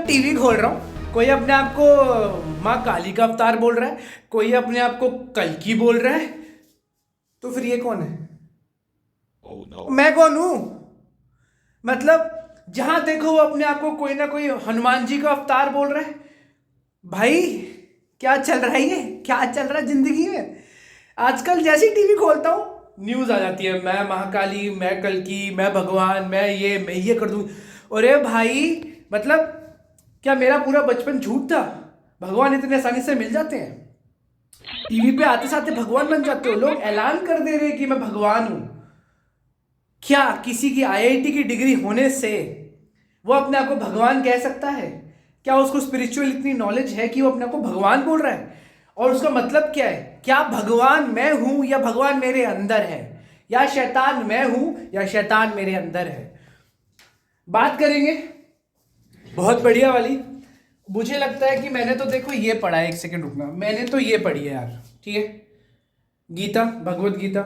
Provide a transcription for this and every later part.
TV खोल रहा हूँ, कोई अपने आप को माँ काली का अवतार बोल रहा है, कोई अपने आप को कल्कि बोल रहा है। तो फिर ये कौन है? Oh no. मैं कौन हूं? मतलब जहां देखो वो अपने आप को कोई ना कोई हनुमान जी का अवतार बोल रहा है। भाई क्या चल रहा है? ये क्या चल रहा है जिंदगी में? आजकल जैसे ही टीवी खोलता हूँ न्यूज आ जाती है, मैं महाकाली, मैं कल्कि, मैं भगवान, मैं ये कर दूं। अरे भाई, मतलब क्या मेरा पूरा बचपन झूठ था? भगवान इतने आसानी से मिल जाते हैं? टीवी पे आते साथ भगवान बन जाते हो? लोग ऐलान कर दे रहे हैं कि मैं भगवान हूं। क्या किसी की आईआईटी की डिग्री होने से वो अपने आप को भगवान कह सकता है? क्या उसको स्पिरिचुअल इतनी नॉलेज है कि वो अपने आप को भगवान बोल रहा है? और उसका मतलब क्या है? क्या भगवान मैं हूं या भगवान मेरे अंदर है? या शैतान मैं हूं या शैतान मेरे अंदर है? बात करेंगे बहुत बढ़िया वाली। मुझे लगता है कि मैंने तो देखो ये पढ़ा है, एक सेकंड रुकना, मैंने तो ये पढ़ी है यार, ठीक है, गीता, भगवत गीता।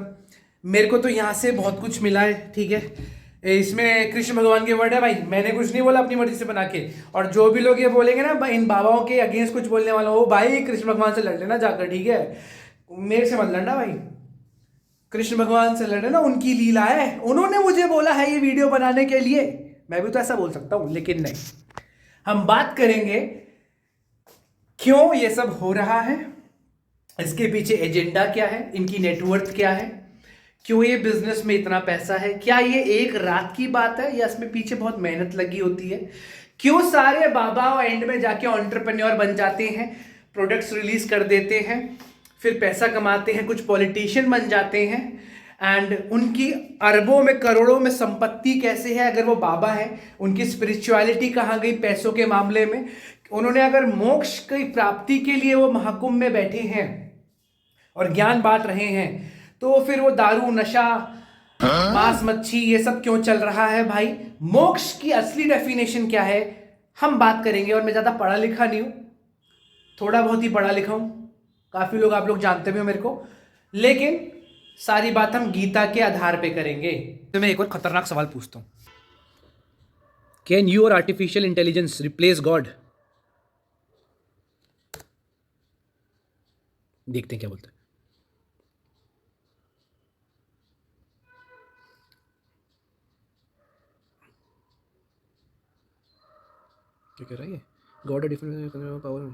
मेरे को तो यहाँ से बहुत कुछ मिला है, ठीक है। इसमें कृष्ण भगवान के वर्ड है भाई, मैंने कुछ नहीं बोला अपनी मर्जी से बना के। और जो भी लोग ये बोलेंगे ना इन बाबाओं के अगेंस्ट कुछ बोलने वाला, वो भाई कृष्ण भगवान से लड़ लेना जाकर, ठीक है। मेरे से मत लड़ना भाई, कृष्ण भगवान से लड़े ना, उनकी लीला है, उन्होंने मुझे बोला है ये वीडियो बनाने के लिए। मैं भी तो ऐसा बोल सकता हूं, लेकिन नहीं। हम बात करेंगे क्यों ये सब हो रहा है, इसके पीछे एजेंडा क्या है, इनकी नेटवर्थ क्या है, क्यों ये बिजनेस में इतना पैसा है, क्या ये एक रात की बात है या इसमें पीछे बहुत मेहनत लगी होती है, क्यों सारे बाबा एंड में जाके एंटरप्रेन्योर बन जाते हैं, प्रोडक्ट्स रिलीज कर देते हैं, फिर पैसा कमाते हैं, कुछ पॉलिटिशियन बन जाते हैं, एंड उनकी अरबों में करोड़ों में संपत्ति कैसे है अगर वो बाबा है, उनकी स्पिरिचुअलिटी कहाँ गई पैसों के मामले में, उन्होंने अगर मोक्ष की प्राप्ति के लिए वो महाकुंभ में बैठे हैं और ज्ञान बांट रहे हैं, तो फिर वो दारू, नशा, मांस मच्छी ये सब क्यों चल रहा है भाई? मोक्ष की असली डेफिनेशन क्या है, हम बात करेंगे। और मैं ज्यादा पढ़ा लिखा नहीं हूं, थोड़ा बहुत ही पढ़ा लिखा हूं, काफी लोग आप लोग जानते भी हो मेरे को, लेकिन सारी बात हम गीता के आधार पे करेंगे। तो मैं एक और खतरनाक सवाल पूछता हूं, कैन यू और आर्टिफिशियल इंटेलिजेंस रिप्लेस गॉड? देखते हैं क्या बोलते हैं। क्या कह रहा है ये? God a different power,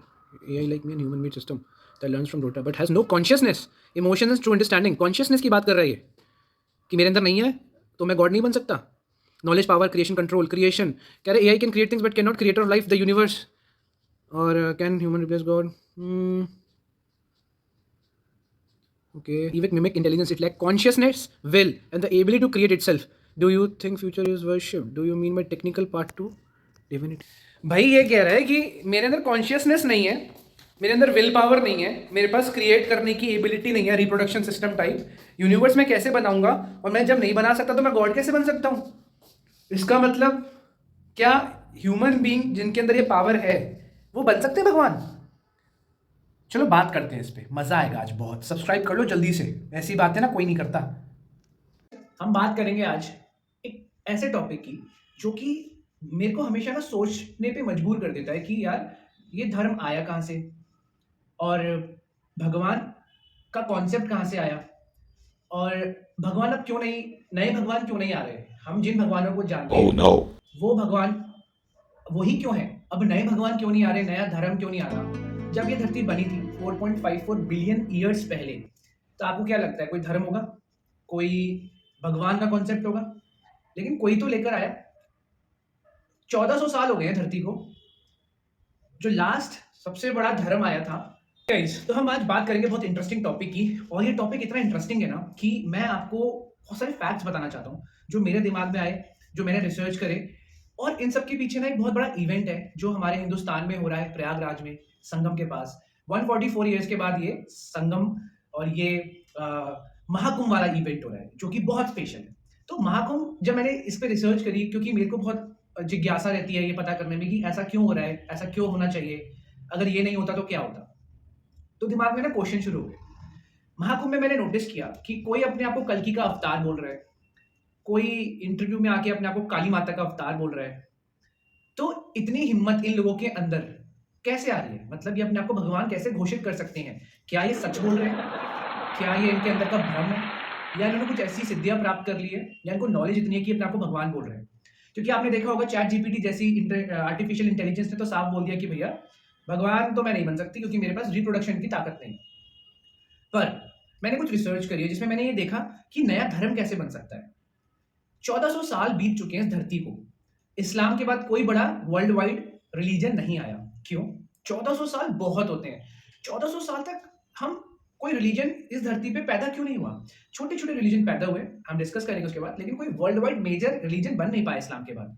AI like me an human made system that learns from data but has no consciousness, emotions, true understanding. Consciousness की बात कर रहा है ये, कि मेरे अंदर नहीं है तो मैं गॉड नहीं बन सकता। Knowledge, power, creation, control, creation. कह रहे AI can create things but can not creator of life, the universe. और can human replace God? Okay, even mimic intelligence, it lack consciousness, will and the ability to create itself. Do you think future is worship? Do you mean by technical part to divinity? भाई ये कह रहा है कि मेरे अंदर consciousness नहीं है, मेरे अंदर विल पावर नहीं है, मेरे पास क्रिएट करने की एबिलिटी नहीं है, रिप्रोडक्शन सिस्टम टाइप यूनिवर्स में कैसे बनाऊंगा, और मैं जब नहीं बना सकता तो मैं गॉड कैसे बन सकता हूँ? इसका मतलब क्या ह्यूमन बीइंग जिनके अंदर ये पावर है वो बन सकते हैं भगवान? चलो बात करते हैं इस पे, मजा आएगा आज बहुत। सब्सक्राइब कर लो जल्दी से, ऐसी बातें ना कोई नहीं करता। हम बात करेंगे आज एक ऐसे टॉपिक की जो कि मेरे को हमेशा ना सोचने पे मजबूर कर देता है कि यार ये धर्म आया कहाँ से, और भगवान का कॉन्सेप्ट कहाँ से आया, और भगवान अब क्यों नहीं, नए भगवान क्यों नहीं आ रहे? हम जिन भगवानों को जानते Oh हैं no. वो भगवान वही क्यों है? अब नए भगवान क्यों नहीं आ रहे, नया धर्म क्यों नहीं आ रहा? जब ये धरती बनी थी 4.54 बिलियन ईयर्स पहले, तो आपको क्या लगता है कोई धर्म होगा, कोई भगवान का कॉन्सेप्ट होगा? लेकिन कोई तो लेकर आया। 1400 साल हो गए हैं धरती को, जो लास्ट सबसे बड़ा धर्म आया था। गाइस, तो हम आज बात करेंगे बहुत इंटरेस्टिंग टॉपिक की, और ये टॉपिक इतना इंटरेस्टिंग है ना कि मैं आपको बहुत सारे फैक्ट्स बताना चाहता हूँ जो मेरे दिमाग में आए, जो मैंने रिसर्च करे। और इन सब के पीछे ना एक बहुत बड़ा इवेंट है जो हमारे हिंदुस्तान में हो रहा है, प्रयागराज में, संगम के पास। 144 ईयर्स के बाद ये संगम और ये महाकुंभ वाला इवेंट हो रहा है, जो कि बहुत स्पेशल है। तो महाकुंभ, जब मैंने इस पे रिसर्च करी, क्योंकि मेरे को बहुत जिज्ञासा रहती है ये पता करने में कि ऐसा क्यों हो रहा है, ऐसा क्यों होना चाहिए, अगर ये नहीं होता तो क्या होता, तो दिमाग में ना क्वेश्चन शुरू हो गए। महाकुंभ में मैंने नोटिस किया कि कोई अपने आप को कल्कि का अवतार बोल रहा है, कोई इंटरव्यू में आके अपने आप को काली माता का अवतार बोल रहा है, तो इतनी हिम्मत इन लोगों के अंदर कैसे आ रही है? मतलब ये अपने आप को भगवान कैसे घोषित कर सकते हैं? क्या ये सच बोल रहे हैं? क्या ये इनके अंदर का भ्रम है? या इन्होंने कुछ ऐसी सिद्धियाँ प्राप्त कर ली है या इनको नॉलेज इतनी है कि अपने आप को भगवान बोल रहे हैं? क्योंकि आपने देखा होगा चैट जीपीटी जैसी आर्टिफिशियल इंटेलिजेंस ने तो साफ बोल दिया कि भैया भगवान तो मैं नहीं बन सकती क्योंकि मेरे पास रिप्रोडक्शन की ताकत नहीं है। पर मैंने कुछ रिसर्च करी है जिसमें मैंने ये देखा कि नया धर्म कैसे बन सकता है। 1400 साल बीत चुके हैं इस धरती को। इस्लाम के बाद कोई बड़ा वर्ल्ड वाइड रिलीजन नहीं आया। क्यों? 1400 साल बहुत होते हैं। 1400 साल तक हम कोई रिलीजन इस धरती पे पैदा क्यों नहीं हुआ? छोटे-छोटे रिलीजन पैदा हुए, हम डिस्कस करेंगे उसके बाद, लेकिन कोई वर्ल्ड वाइड मेजर रिलीजन बन नहीं पाया इस्लाम के बाद।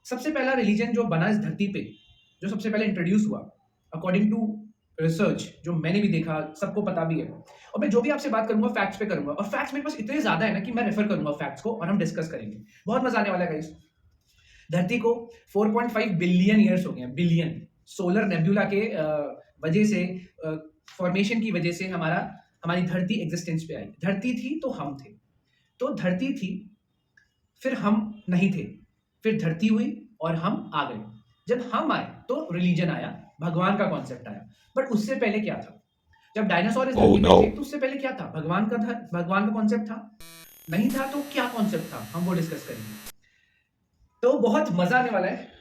सबसे पहला रिलीजन जो बना इस धरती पे, जो सबसे पहले इंट्रोड्यूस हुआ, अकॉर्डिंग टू रिसर्च, जो मैंने भी देखा, सबको पता भी है। और मैं जो भी आपसे बात करूंगा फैक्ट्स पे करूंगा, और फैक्ट्स मेरे पास इतने ज्यादा है ना कि मैं रेफर करूंगा फैक्ट्स को और हम डिस्कस करेंगे। बहुत मजा आने वाला है गाइस। धरती को 4.5 बिलियन ईयर्स हो गए हैं, बिलियन। सोलर नेबुला के वजह से, फॉर्मेशन की वजह से हमारी धरती एग्जिस्टेंस पे आई। धरती थी तो हम थे, तो धरती थी, फिर हम नहीं थे, फिर धरती हुई और हम आ गए। जब हम आए तो रिलीजन आया, भगवान का कॉन्सेप्ट आया। बट उससे पहले क्या था? जब डायनासोर इस Oh धरती पे no. थे तो उससे पहले क्या था? भगवान का कॉन्सेप्ट था? नहीं था तो क्या कॉन्सेप्ट था? हम वो डिस्कस करेंगे। तो बहुत मजा आने वाला है।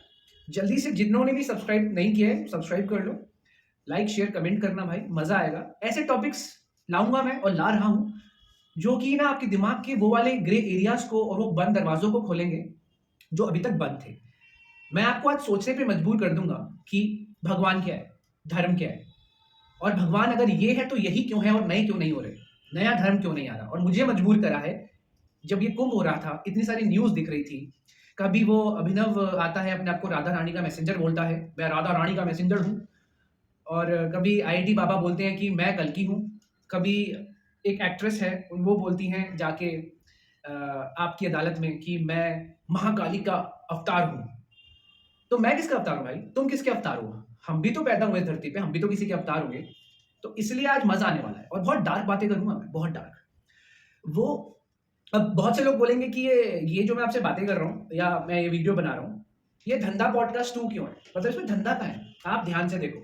जल्दी से जिन्होंने भी सब्सक्राइब नहीं किया है सब्सक्राइब कर लो, लाइक शेयर कमेंट करना भाई, मजा आएगा। ऐसे टॉपिक्स लाऊंगा मैं और ला रहा हूं जो कि ना आपके दिमाग के वो वाले ग्रे एरियाज को और वो बंद दरवाजों को खोलेंगे जो अभी तक बंद थे। मैं आपको आज सोचने पे मजबूर कर दूंगा कि भगवान क्या है, धर्म क्या है, और भगवान अगर ये है तो यही क्यों है और नए क्यों नहीं हो रहे, नया धर्म क्यों नहीं आ रहा। और मुझे मजबूर करा है, जब ये कुंभ हो रहा था इतनी सारी न्यूज दिख रही थी। कभी वो अभिनव आता है, अपने आप को राधा रानी का मैसेंजर बोलता है, मैं राधा रानी का मैसेंजर हूँ। और कभी आईआईटी बाबा बोलते हैं कि मैं कल्कि हूँ। कभी एक एक्ट्रेस है, वो बोलती हैं जाके आपकी अदालत में कि मैं महाकाली का अवतार हूँ। तो मैं किसका अवतार हूँ भाई? तुम किसके अवतार हो? हम भी तो पैदा हुए इस धरती पे, हम भी तो किसी के अवतार होंगे। तो इसलिए आज मजा आने वाला है और बहुत डार्क बातें करूंगा मैं, बहुत डार्क। वो अब बहुत से लोग बोलेंगे कि ये जो मैं आपसे बातें कर रहा हूँ या मैं ये वीडियो बना रहा हूँ, ये धंधा पॉडकास्ट 2 क्यों है? मतलब इसमें धंधा का है। आप ध्यान से देखो,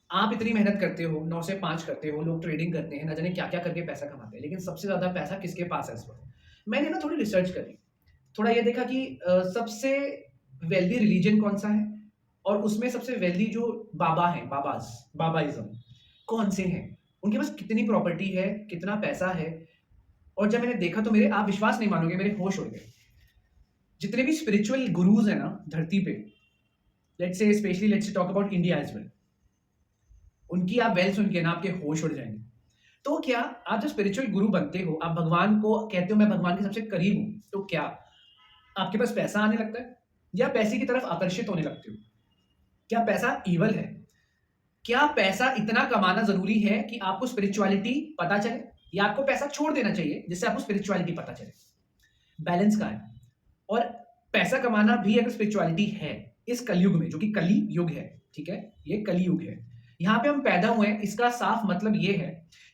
आप इतनी मेहनत करते हो, 9 से 5 करते हो, लोग ट्रेडिंग करते हैं, ना जाने क्या क्या करके पैसा कमाते हैं, लेकिन सबसे ज्यादा पैसा किसके पास है इस वक्त? मैंने ना थोड़ी रिसर्च करी, थोड़ा ये देखा कि सबसे वेल्दी रिलीजन कौन सा है और उसमें सबसे वेल्दी जो बाबा हैं, बाबाइज्म कौन से हैं, उनके पास कितनी प्रॉपर्टी है, कितना पैसा है। और जब मैंने देखा तो मेरे, आप विश्वास नहीं मानोगे, मेरे होश उड़ गए। जितने भी स्पिरिचुअल गुरुज हैं ना धरती पे, let's say specially let's talk about India as well, उनकी आप वेल सुन के ना आपके होश उड़ जाएंगे। तो क्या आप जब स्पिरिचुअल गुरु बनते हो, आप भगवान को कहते हो मैं भगवान के सबसे करीब हूं, तो क्या आपके पास पैसा आने लगता है या पैसे की तरफ आकर्षित होने लगते हो? क्या पैसा ईवल है? क्या पैसा इतना कमाना जरूरी है कि आपको स्पिरिचुअलिटी पता चले, या आपको पैसा छोड़ देना चाहिए जिससे आपको स्पिरिचुअलिटी पता चले? बैलेंस का है। और पैसा कमाना भी अगर स्पिरिचुअलिटी है इस कलयुग में, जो कि कली युग है, ठीक है, ये कली युग है, यहाँ पे हम पैदा हुए हैं, इसका साफ मतलब ये है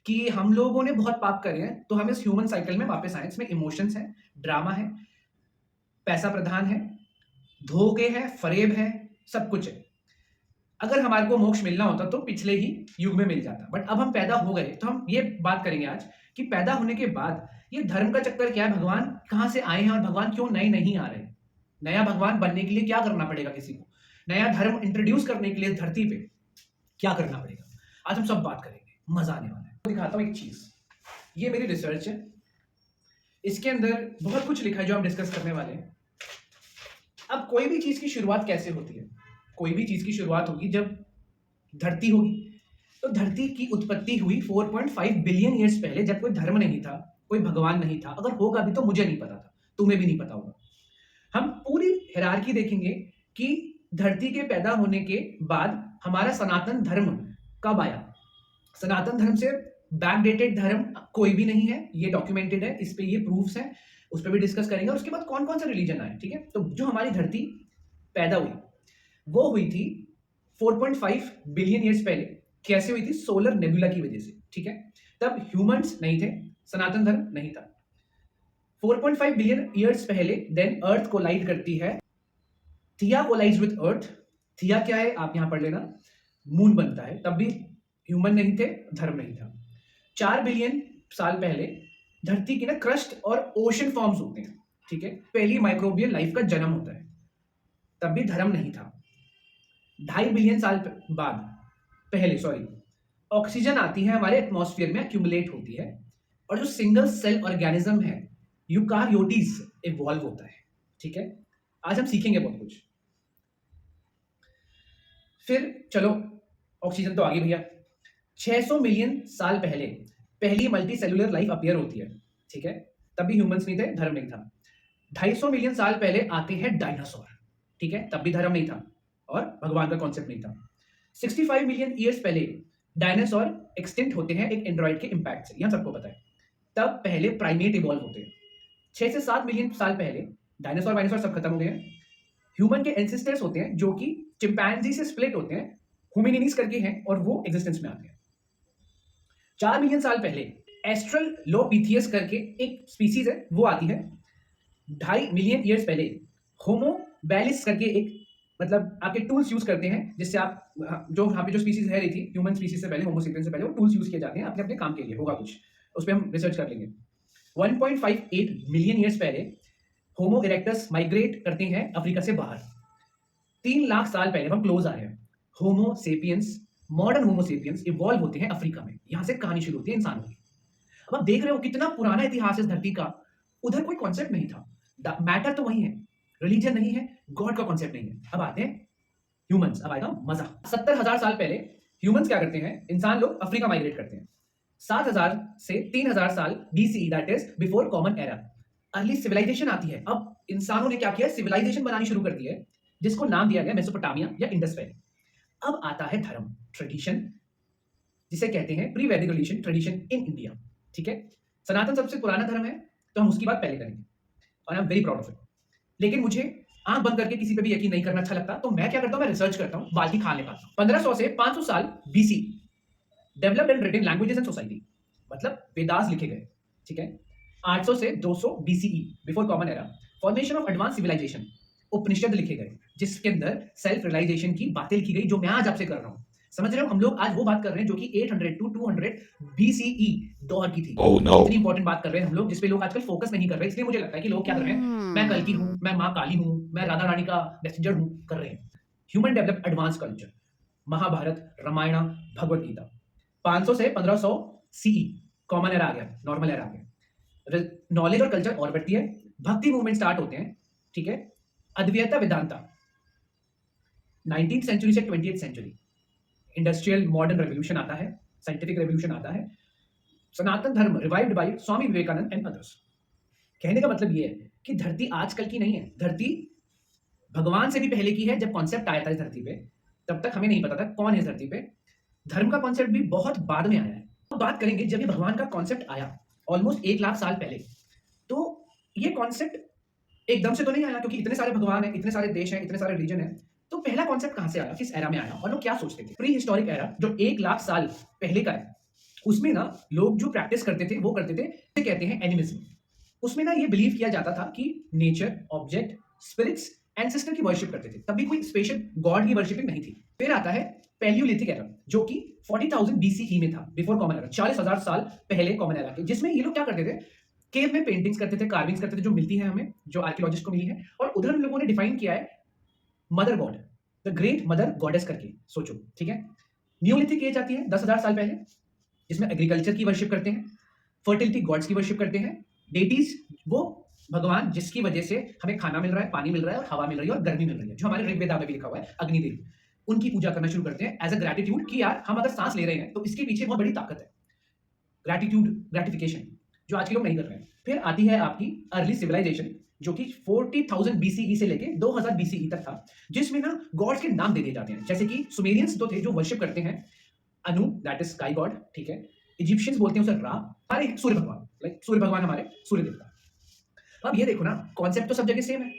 कि हम लोगों ने बहुत पाप करे हैं, तो हम इस ह्यूमन साइकिल में वापस आए। इसमें इमोशंस है, ड्रामा है, पैसा प्रधान है, धोखे हैं, फरेब है, सब कुछ है। अगर हमारे को मोक्ष मिलना होता तो पिछले ही युग में मिल जाता, बट अब हम पैदा हो गए। तो हम ये बात करेंगे आज कि पैदा होने के बाद ये धर्म का चक्कर क्या है, भगवान कहां से आए हैं और भगवान क्यों नए नहीं आ रहे, नया भगवान बनने के लिए क्या करना पड़ेगा, किसी को नया धर्म इंट्रोड्यूस करने के लिए धरती पे क्या करना पड़ेगा, आज हम सब बात करेंगे। मजा आने वाला है। दिखाता हूं एक चीज, ये मेरी रिसर्च है, इसके अंदर बहुत कुछ लिखा है जो हम डिस्कस करने वाले हैं। अब कोई भी चीज की शुरुआत कैसे होती है? कोई भी चीज की शुरुआत होगी जब धरती होगी। तो धरती की उत्पत्ति हुई 4.5 बिलियन ईयर्स पहले, जब कोई धर्म नहीं था, कोई भगवान नहीं था। अगर होगा भी तो मुझे नहीं पता था, तुम्हें भी नहीं पता होगा। हम पूरी हिरार्की देखेंगे कि धरती के पैदा होने के बाद हमारा सनातन धर्म कब आया। सनातन धर्म से बैकडेटेड धर्म कोई भी नहीं है, ये डॉक्यूमेंटेड है, इस पे ये प्रूफ्स हैं, उस पर भी डिस्कस करेंगे। और उसके बाद कौन कौन सा रिलीजन आया, ठीक है। तो जो हमारी धरती पैदा हुई वो हुई थी 4.5 बिलियन ईयर्स पहले। कैसे हुई थी? सोलर नेबुला की वजह से, ठीक है। तब ह्यूमंस नहीं थे, सनातन धर्म नहीं था। 4.5 बिलियन ईयर्स पहले देन अर्थ कोलाइड करती है थिया कोलाइड्स विद अर्थ। थिया क्या है आप यहां पढ़ लेना, मून बनता है, तब भी ह्यूमन नहीं थे, धर्म नहीं था। 4 बिलियन साल पहले धरती की ना क्रस्ट और ओशन फॉर्म्स होते हैं, ठीक है, पहली माइक्रोबियल लाइफ का जन्म होता है, तब भी धर्म नहीं था। 2.5 बिलियन साल बाद पहले ऑक्सीजन आती है हमारे एटमॉस्फेयर में, एक्यूमुलेट होती है, और जो सिंगल सेल ऑर्गेनिज्म है यूकारियोट्स इवॉल्व होता है, ठीक है। आज हम सीखेंगे बहुत कुछ। फिर चलो ऑक्सीजन तो आ गई भैया। 600 मिलियन साल पहले पहली मल्टी सेलुलर लाइफ अपीयर होती है, ठीक है, तभी ह्यूमंस नहीं थे, धर्म नहीं था। 250 मिलियन साल पहले आते हैं डायनासोर, ठीक है, तब भी धर्म नहीं था और भगवान का कॉन्सेप्ट नहीं था। 65 मिलियन ईयर्स पहले डायनासोर एक्सटिंक्ट होते हैं एक एंड्रॉइड के इंपैक्ट से, यहां सबको पता है। तब पहले प्राइमेट इवॉल्व होते हैं। 6 से 7 मिलियन साल पहले डायनासोर वायनासोर सब खत्म हो गए हैं। ह्यूमन के एंसेस्टर्स होते हैं जो कि चिंपैंजी से स्प्लिट होते हैं, होमिनिनिस करके हैं, और वो एग्जिस्टेंस में आते हैं। 4 मिलियन साल पहले एस्ट्रलोपिथियस करके एक स्पीसीज है, वो आती है। 2.5 मिलियन ईयर्स पहले होमो बैलिस करके एक, मतलब आपके टूल्स यूज करते हैं जिससे आप जो यहाँ पे जो स्पीसीज है रही थी ह्यूमन स्पीसीज से पहले, होमो सेपियंस से पहले, वो टूल्स यूज किए जाते हैं अपने अपने काम के लिए, होगा कुछ उस पर हम रिसर्च कर लेंगे। 1.58 मिलियन ईयर्स पहले होमो इरेक्टस माइग्रेट करते हैं अफ्रीका से बाहर। 3 लाख साल पहले हम क्लोज आ रहे हैं, होमो सेपियंस, मॉडर्न होमो सेपियंस इवॉल्व होते हैं अफ्रीका में, यहां से कहानी शुरू होती है इंसानों की। अब आप देख रहे हो कितना पुराना इतिहास है इस धरती का। उधर कोई कॉन्सेप्ट नहीं था, मैटर तो वही है, रिलीजन नहीं है, गॉड का कॉन्सेप्ट नहीं है। अब आते हैं ह्यूमंस, अब आएगा मजा। 70,000 साल पहले ह्यूमंस क्या करते हैं, इंसान लोग अफ्रीका माइग्रेट करते हैं। 7,000 से 3,000 साल BCE, that is before common era, early civilization आती है। अब इंसानों ने क्या किया, सिविलाइजेशन बनानी शुरू कर दी है, जिसको नाम दिया गया मेसोपोटामिया या इंडस वैली। अब आता है धर्म, ट्रेडिशन, जिसे कहते हैं प्री वैदिक रिलीजन, ट्रेडिशन इन इंडिया, ठीक है। सनातन सबसे पुराना धर्म है, तो हम उसकी बात पहले करेंगे और I am very proud of it. लेकिन मुझे आंख बंद करके किसी पे भी यकीन नहीं करना अच्छा लगता, तो मैं क्या करता हूं, मैं रिसर्च करता हूं, बाल्टी खान निकालता हूं। 1500 से 500 साल BC developed and written languages and society, मतलब वेदास लिखे गए, ठीक है। 800 से 200 BCE, before common era, formation of advance civilisation, Upanishad लिखे गए, जिसके अंदर सेल्फ रियलाइजेशन की बातें लिखी गई, जो मैं आज आपसे कर रहा हूं। समझ रहे हो, हम लोग आज वो बात कर रहे हैं जो कि 800 टू 200 बीसीई दौर की थी। Oh no. इतनी इंपॉर्टेंट बात कर रहे हैं हम लोग, जिसपे लोग आजकल फोकस नहीं कर रहे। इसलिए मुझे लगता है कि लोग क्या कर रहे हैं, मैं कल की हूं, मैं माँ काली हूं, मैं राधा रानी का मैसेंजर हूं, कर रहे हैं। Human develop advance culture, Mahabharata, Ramayana, Bhagavad Gita. 500 से 1500 सीई कॉमन एरा आ गया, नॉर्मल एरा आ गया। नॉलेज और कल्चर और बढ़ती है, भक्ति मूवमेंट स्टार्ट होते हैं, ठीक है। अद्वैता वेदांता 19th सेंचुरी से 20th century, industrial modern revolution आता है, साइंटिफिक रेवोल्यूशन आता है। Sanatan Dharma revived by Swami Vivekananda and others. कहने का मतलब ये है कि धरती आजकल की नहीं है, धरती भगवान से भी पहले की है। जब कॉन्सेप्ट आया था इस धरती पे, तब तक हमें नहीं पता था कौन है इस धरती पे। धर्म का कॉन्सेप्ट भी बहुत बाद में आया है। अब बात करेंगे जब ये भगवान का कॉन्सेप्ट आया ऑलमोस्ट 1 लाख साल पहले, तो ये कॉन्सेप्ट एकदम से तो नहीं आया, क्योंकि इतने सारे भगवान हैं, इतने सारे देश हैं, इतने सारे रिलीजन हैं। तो पहला कॉन्सेप्ट कहां से आया, किस एरा में आया, और लोग क्या सोचते थे। प्री हिस्टोरिक एरा जो 1 लाख साल पहले का है, उसमें ना लोग जो प्रैक्टिस करते थे वो करते थे, इसे कहते हैं एनिमिज्म। उसमें ना ये बिलीव किया जाता था कि नेचर, ऑब्जेक्ट, स्पिरिट्स, एंसेस्टर की वर्शिप करते थे, तभी कोई स्पेशल गॉड की वर्शिपिंग नहीं थी। फिर आता है पैलियोलिथिक एरा, जो कि 40,000 बीसीई में था, बिफोर कॉमन एरा, 40,000 साल पहले कॉमन एरा के, जिसमें ये लोग क्या करते थे, केव में पेंटिंग्स करते थे, कार्विंग्स करते थे, जो मिलती है हमें, जो आर्कियोलॉजिस्ट को मिली है। और उधर उन लोगों ने डिफाइन किया है mother God, the great mother goddess करके, सोचो, ठीक है। न्यूलिथिक एज आती है 10,000 साल पहले, जिसमें एग्रीकल्चर की वर्शिप करते हैं, फर्टिलिटी गॉड्स की वर्शिप करते हैं, डेटीज वो भगवान जिसकी वजह से हमें खाना मिल रहा है, पानी मिल रहा है, और हवा मिल रही है, और गर्मी मिल रही है, जो हमारे ऋग्वेद में भी लिखा हुआ है, अग्निदेव, उनकी पूजा करना शुरू करते हैं एज अ ग्रैटिट्यूड कि यार हम अगर सांस ले रहे हैं तो इसके पीछे बहुत बड़ी ताकत है, ग्रैटिट्यूड, ग्रैटिफिकेशन, जो आज के लोग नहीं कर रहे हैं। फिर आती है आपकी अर्ली सिविलाइजेशन, जो कि 40,000 बीसीई से लेके 2000 बीसीई तक था, जिसमें ना गॉड्स के नाम दे दिए जाते हैं, जैसे कि सुमेरियंस तो थे जो वर्शिप करते हैं अनु, दैट इज स्काई गॉड, ठीक है। इजिप्शियंस बोलते हैं उसे रा, हमारे सूर्य भगवान, लाइक सूर्य भगवान हमारे सूर्य देवता। अब ये देखो ना, कॉन्सेप्ट तो सब जगह सेम है,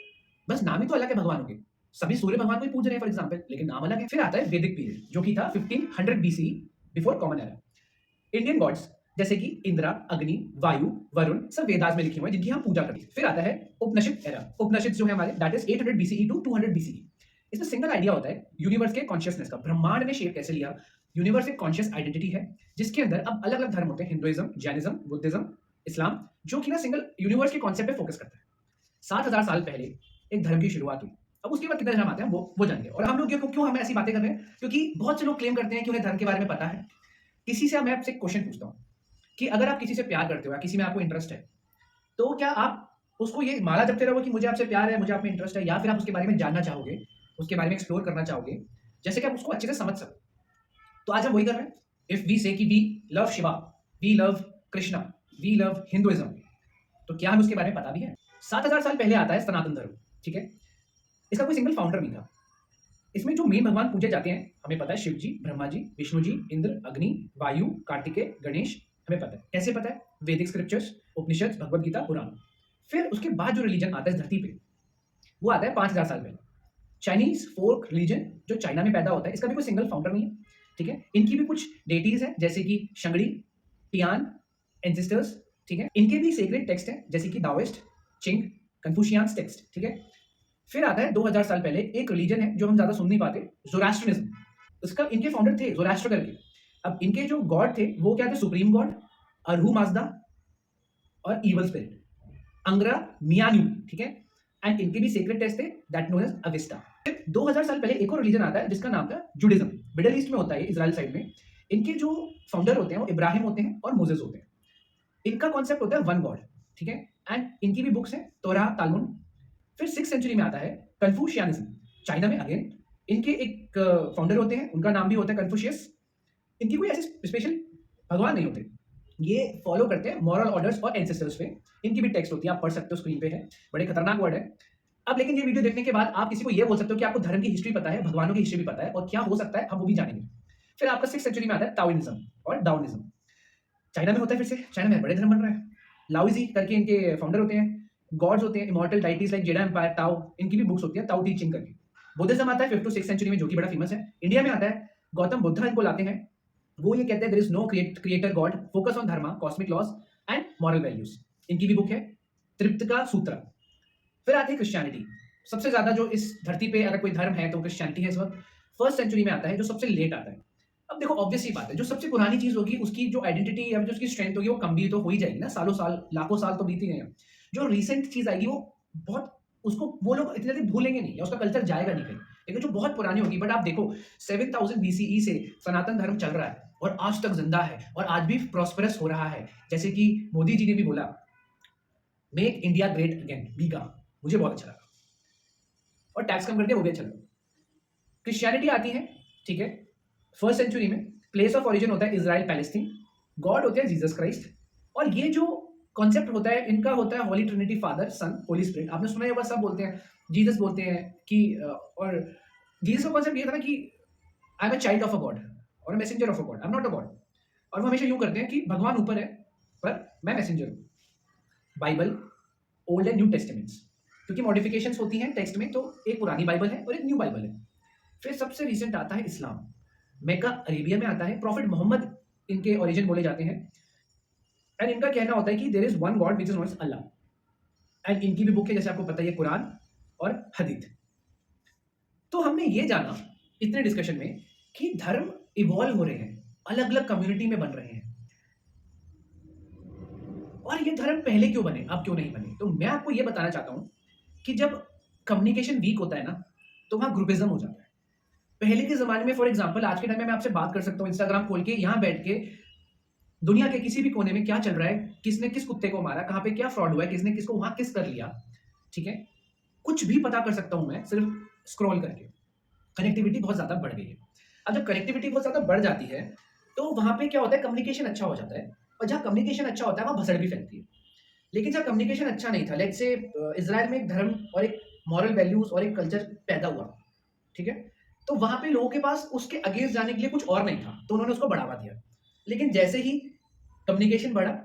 बस नाम ही तो अलग है भगवानों के। सभी सूर्य भगवान को ही पूज रहे हैं फॉर एग्जांपल, लेकिन नाम अलग है। फिर आता है वैदिक पीरियड, जो कि था 1500 BCE, before common era. Indian gods जैसे कि इंद्रा, अग्नि, वायु, वरुण, सब वेदास में लिखे हुए हैं, जिनकी हम पूजा करते हैं। फिर आता है उपनिषद एरा, उपनिषद जो है हमारे, that is 800 BCE to 200 BCE. इसमें सिंगल आइडिया होता है यूनिवर्स के कॉन्शियसनेस का, ब्रह्मांड ने शेप कैसे लिया। यूनिवर्स एक कॉन्शियस आइडेंटिटी है जिसके अंदर अब अलग अलग धर्म होते हैं, हिंदुइज्म, जैनिज्म, बुद्धिज्म, इस्लाम, जो कि ना सिंगल यूनिवर्स के कॉन्सेप्ट पे फोकस करता है। 7,000 साल पहले एक धर्म की शुरुआत हुई। अब उसके बाद कितने धर्म आते हैं वो जानेंगे। और हम लोग क्यों हम ऐसी बातें कर रहे हैं, क्योंकि बहुत से लोग क्लेम करते हैं कि उन्हें धर्म के बारे में पता है। किसी से मैं आपसे एक क्वेश्चन पूछता हूँ कि अगर आप किसी से प्यार करते हो या किसी में आपको इंटरेस्ट है, तो क्या आप उसको ये माला जपते रहोगे कि मुझे आपसे प्यार है, मुझे आप में इंटरेस्ट है, या फिर आप उसके बारे में जानना चाहोगे, उसके बारे में एक्सप्लोर करना चाहोगे, जैसे कि आप उसको अच्छे से समझ सको। तो आज हम वही कर रहे हैं। इफ वी से कि we love Shiva, we love Krishna, we love Hinduism, तो क्या हमें उसके बारे में पता भी है? 7,000 साल पहले आता है सनातन धर्म, ठीक है। इसका कोई सिंगल फाउंडर नहीं था। इसमें जो मेन भगवान पूजे जाते हैं हमें पता है, शिव जी, ब्रह्मा जी, विष्णु जी, इंद्र, अग्नि, वायु, कार्तिकेय, गणेश, हमें पता है। कैसे पता है? वैदिक स्क्रिप्चर्स, उपनिषद, भगवत गीता, पुराण। फिर उसके बाद जो रिलीजन आता है इस धरती पे, वो आता है 5,000 साल पहले। चाइनीज फोक रिलीजन जो चाइना में पैदा होता है, इसका भी कोई सिंगल फाउंडर नहीं है, ठीक है। इनकी भी कुछ डेटीज हैं, जैसे कि शंगड़ी, टियान, एंसेस्टर्स, ठीक है। इनके भी सेक्रेट टेक्स्ट हैं, जैसे कि दाओइस्ट, चिंग, कन्फ्यूशियंस टेक्स्ट, ठीक है। फिर आता है 2000 साल पहले एक रिलीजन है जो हम ज्यादा सुन नहीं पाते, ज़ोरास्ट्रियनिज्म। इसका इनके फाउंडर थे ज़ोरास्ट्र करके। अब इनके जो गॉड थे वो क्या थे? सुप्रीम गॉड, अरहू माजदा और इवल स्पिरिट, अंग्रा मियान्यू, ठीक है। एंड इनके भी सीक्रेट टेस्ट थे दैट नोन एज अविस्टा। फिर 2000 साल पहले एक और रिलीजन आता है जिसका नाम था जुडिज्म। मिडिल ईस्ट में होता है, इजराइल साइड में। इनके जो फाउंडर होते हैं वो इब्राहिम होते हैं और मोसेस होते हैं। इनका कॉन्सेप्ट होता है वन गॉड, ठीक है। एंड इनकी भी बुक्स हैं, तोरा, तालमुड। फिर 6th सेंचुरी में आता है कन्फ्यूशियनिज्म, चाइना में अगेन। इनके एक फाउंडर होते हैं, उनका नाम भी होता है कन्फ्यूशियस। इनकी कोई ऐसे स्पेशल भगवान नहीं होते, ये फॉलो करते हैं मॉरल ऑर्डर्स और एंसेस्टर्स पे। इनकी भी टेक्स्ट होती है, आप पढ़ सकते हो, स्क्रीन पे है, बड़े खतरनाक वर्ड है। अब लेकिन ये वीडियो देखने के बाद आप किसी को ये बोल सकते हो कि आपको धर्म की हिस्ट्री पता है, भगवानों की हिस्ट्री भी पता है, और क्या हो सकता है हम वो भी जानेंगे। फिर आपका 6th सेंचुरी में आता है ताओइज्म और डाओनिज्म। चाइना में होता है, फिर से चाइना में बड़े धर्म बन रहे हैं। लाओजी करके इनके फाउंडर होते हैं, गॉड्स होते हैं, इमॉर्टल डाइटीज लाइक जेडा एम्पायर, ताओ, इनकी भी बुक्स होती है, ताओ टी चिंग करके। बुद्धिज्म आता है 5th to 6th सेंचुरी में, जो कि बड़ा फेमस है। इंडिया में आता है गौतम बुद्ध, इनको लाते हैं। वो ये कहते हैं there is no creator God, focus on dharma, cosmic laws and moral values. इनकी भी बुक है त्रिपिटका सूत्र। फिर आती है क्रिश्चियनिटी। सबसे ज्यादा जो इस धरती पे अगर कोई धर्म है तो क्रिश्चियनिटी है इस वक्त। 1st सेंचुरी में आता है, जो सबसे लेट आता है। अब देखो ऑब्वियस ही बात है, जो सबसे पुरानी चीज होगी उसकी जो आइडेंटिटी या जो उसकी स्ट्रेंथ होगी वो कम भी तो हो ही जाएगी ना, सालों साल, लाखों साल तो बीत ही गए हैं। जो रिसेंट चीज आएगी वो बहुत, उसको वो लोग इतनी जल्दी भूलेंगे नहीं, या उसका कल्चर जाएगा नहीं कहीं। लेकिन जो बहुत पुरानी होगी, बट आप देखो 7000 BCE से सनातन धर्म चल रहा है और आज तक जिंदा है और आज भी प्रॉस्पेरस हो रहा है। जैसे कि मोदी जी ने भी बोला मेक इंडिया ग्रेट अगेन, भी कहा, मुझे बहुत अच्छा लगा, और टैक्स कम कर दिया, वो भी अच्छा लगा। क्रिश्चियनिटी आती है, ठीक है, 1st सेंचुरी में। प्लेस ऑफ ओरिजिन होता है इजराइल पैलेस्टीन, गॉड होते हैं जीसस क्राइस्ट। और ये जो कॉन्सेप्ट होता है इनका होता है होली ट्रिनिटी, फादर, सन, होली स्पिरिट। आपने सुना है, बस सब बोलते हैं जीसस बोलते हैं कि और जीसस का कॉन्सेप्ट ये था ना कि I am a child of a God और messenger of a God, I am not a God. और वो हमेशा यूं करते हैं कि भगवान ऊपर है पर मैं मैसेंजर हूँ। बाइबल, ओल्ड एंड न्यू टेस्टामेंट्स, क्योंकि मॉडिफिकेशंस होती हैं टेक्स्ट में, तो एक पुरानी बाइबल है और एक न्यू बाइबल है। फिर सबसे रिसेंट आता है इस्लाम, मेका अरेबिया में आता है। प्रॉफिट मोहम्मद इनके ओरिजिन बोले जाते हैं। एंड इनका कहना होता है कि there is one God which is known as Allah. And इनकी भी बुक है, जैसे आपको पता है, कुरान और हदीथ। तो हमने ये जाना इतने डिस्कशन में कि धर्म इवॉल्व हो रहे हैं, अलग अलग कम्युनिटी में बन रहे हैं। और ये धर्म पहले क्यों बने, अब क्यों नहीं बने? तो मैं आपको ये बताना चाहता हूं कि जब कम्युनिकेशन वीक होता है ना, तो वहां ग्रुपिज्म हो जाता है। पहले के जमाने में, फॉर एग्जांपल, आज के टाइम में मैं आपसे बात कर सकता हूँ इंस्टाग्राम खोल के, यहाँ बैठ के दुनिया के किसी भी कोने में क्या चल रहा है, किसने किस कुत्ते को मारा, कहाँ पे क्या फ्रॉड हुआ है, किसने किसको वहां किस कर लिया, ठीक है, कुछ भी पता कर सकता हूं मैं सिर्फ स्क्रॉल करके। कनेक्टिविटी बहुत ज्यादा बढ़ गई है। अब जब कनेक्टिविटी बहुत ज्यादा बढ़ जाती है तो वहां पे क्या होता है, कम्युनिकेशन अच्छा हो जाता है। और जहाँ कम्युनिकेशन अच्छा होता है वहां भसड़ भी फैलती है। लेकिन जब कम्युनिकेशन अच्छा नहीं था, लेट्स से इजराइल में एक धर्म और एक मॉरल वैल्यूज और एक कल्चर पैदा हुआ, ठीक है, तो वहां पे लोगों के पास उसके अगेंस्ट जाने के लिए कुछ और नहीं था, तो उन्होंने उसको बढ़ावा दिया। लेकिन जैसे ही कम्युनिकेशन बढ़ा,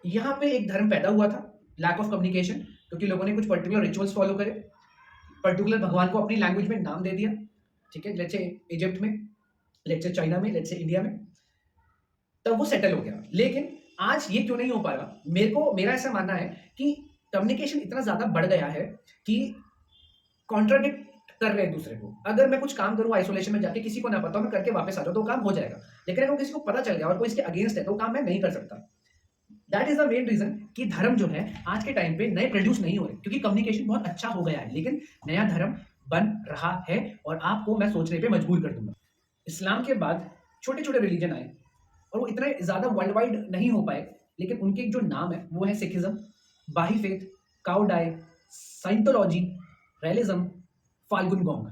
यहाँ पे एक धर्म पैदा हुआ था, लैक ऑफ कम्युनिकेशन, क्योंकि लोगों ने कुछ पर्टिकुलर रिचुअल्स फॉलो करे, पर्टिकुलर भगवान को अपनी लैंग्वेज में नाम दे दिया, ठीक है, लेट्स से इजिप्ट में, लेट्स से चाइना में, लेट्स से इंडिया में, तब वो सेटल हो गया। लेकिन आज ये क्यों नहीं हो पा रहा? मेरा ऐसा मानना है कि कम्युनिकेशन इतना ज्यादा बढ़ गया है कि कॉन्ट्राडिक्ट कर रहे हैं एक दूसरे को। अगर मैं कुछ काम करूँ आइसोलेशन में जाके, किसी को ना पता हो, मैं करके वापस आ जाऊँ, तो वो काम हो जाएगा। लेकिन अगर किसी को पता चल गया और कोई इसके अगेंस्ट है, तो वो काम मैं नहीं कर सकता। That is the main reason कि धर्म जो है आज के टाइम पे नए प्रोड्यूस नहीं हो रहे, क्योंकि कम्युनिकेशन बहुत अच्छा हो गया है, लेकिन नया धर्म बन रहा है और आपको मैं सोचने पे मजबूर कर दूंगा। इस्लाम के बाद छोटे छोटे रिलीजन आए और वो इतने ज्यादा वर्ल्ड वाइड नहीं हो पाए, लेकिन उनके जो नाम है वो है सिखिज्म, बाही फेथ, काउडाई, साइंटोलॉजी, रेलिज्म, फाल्गुन गोंग।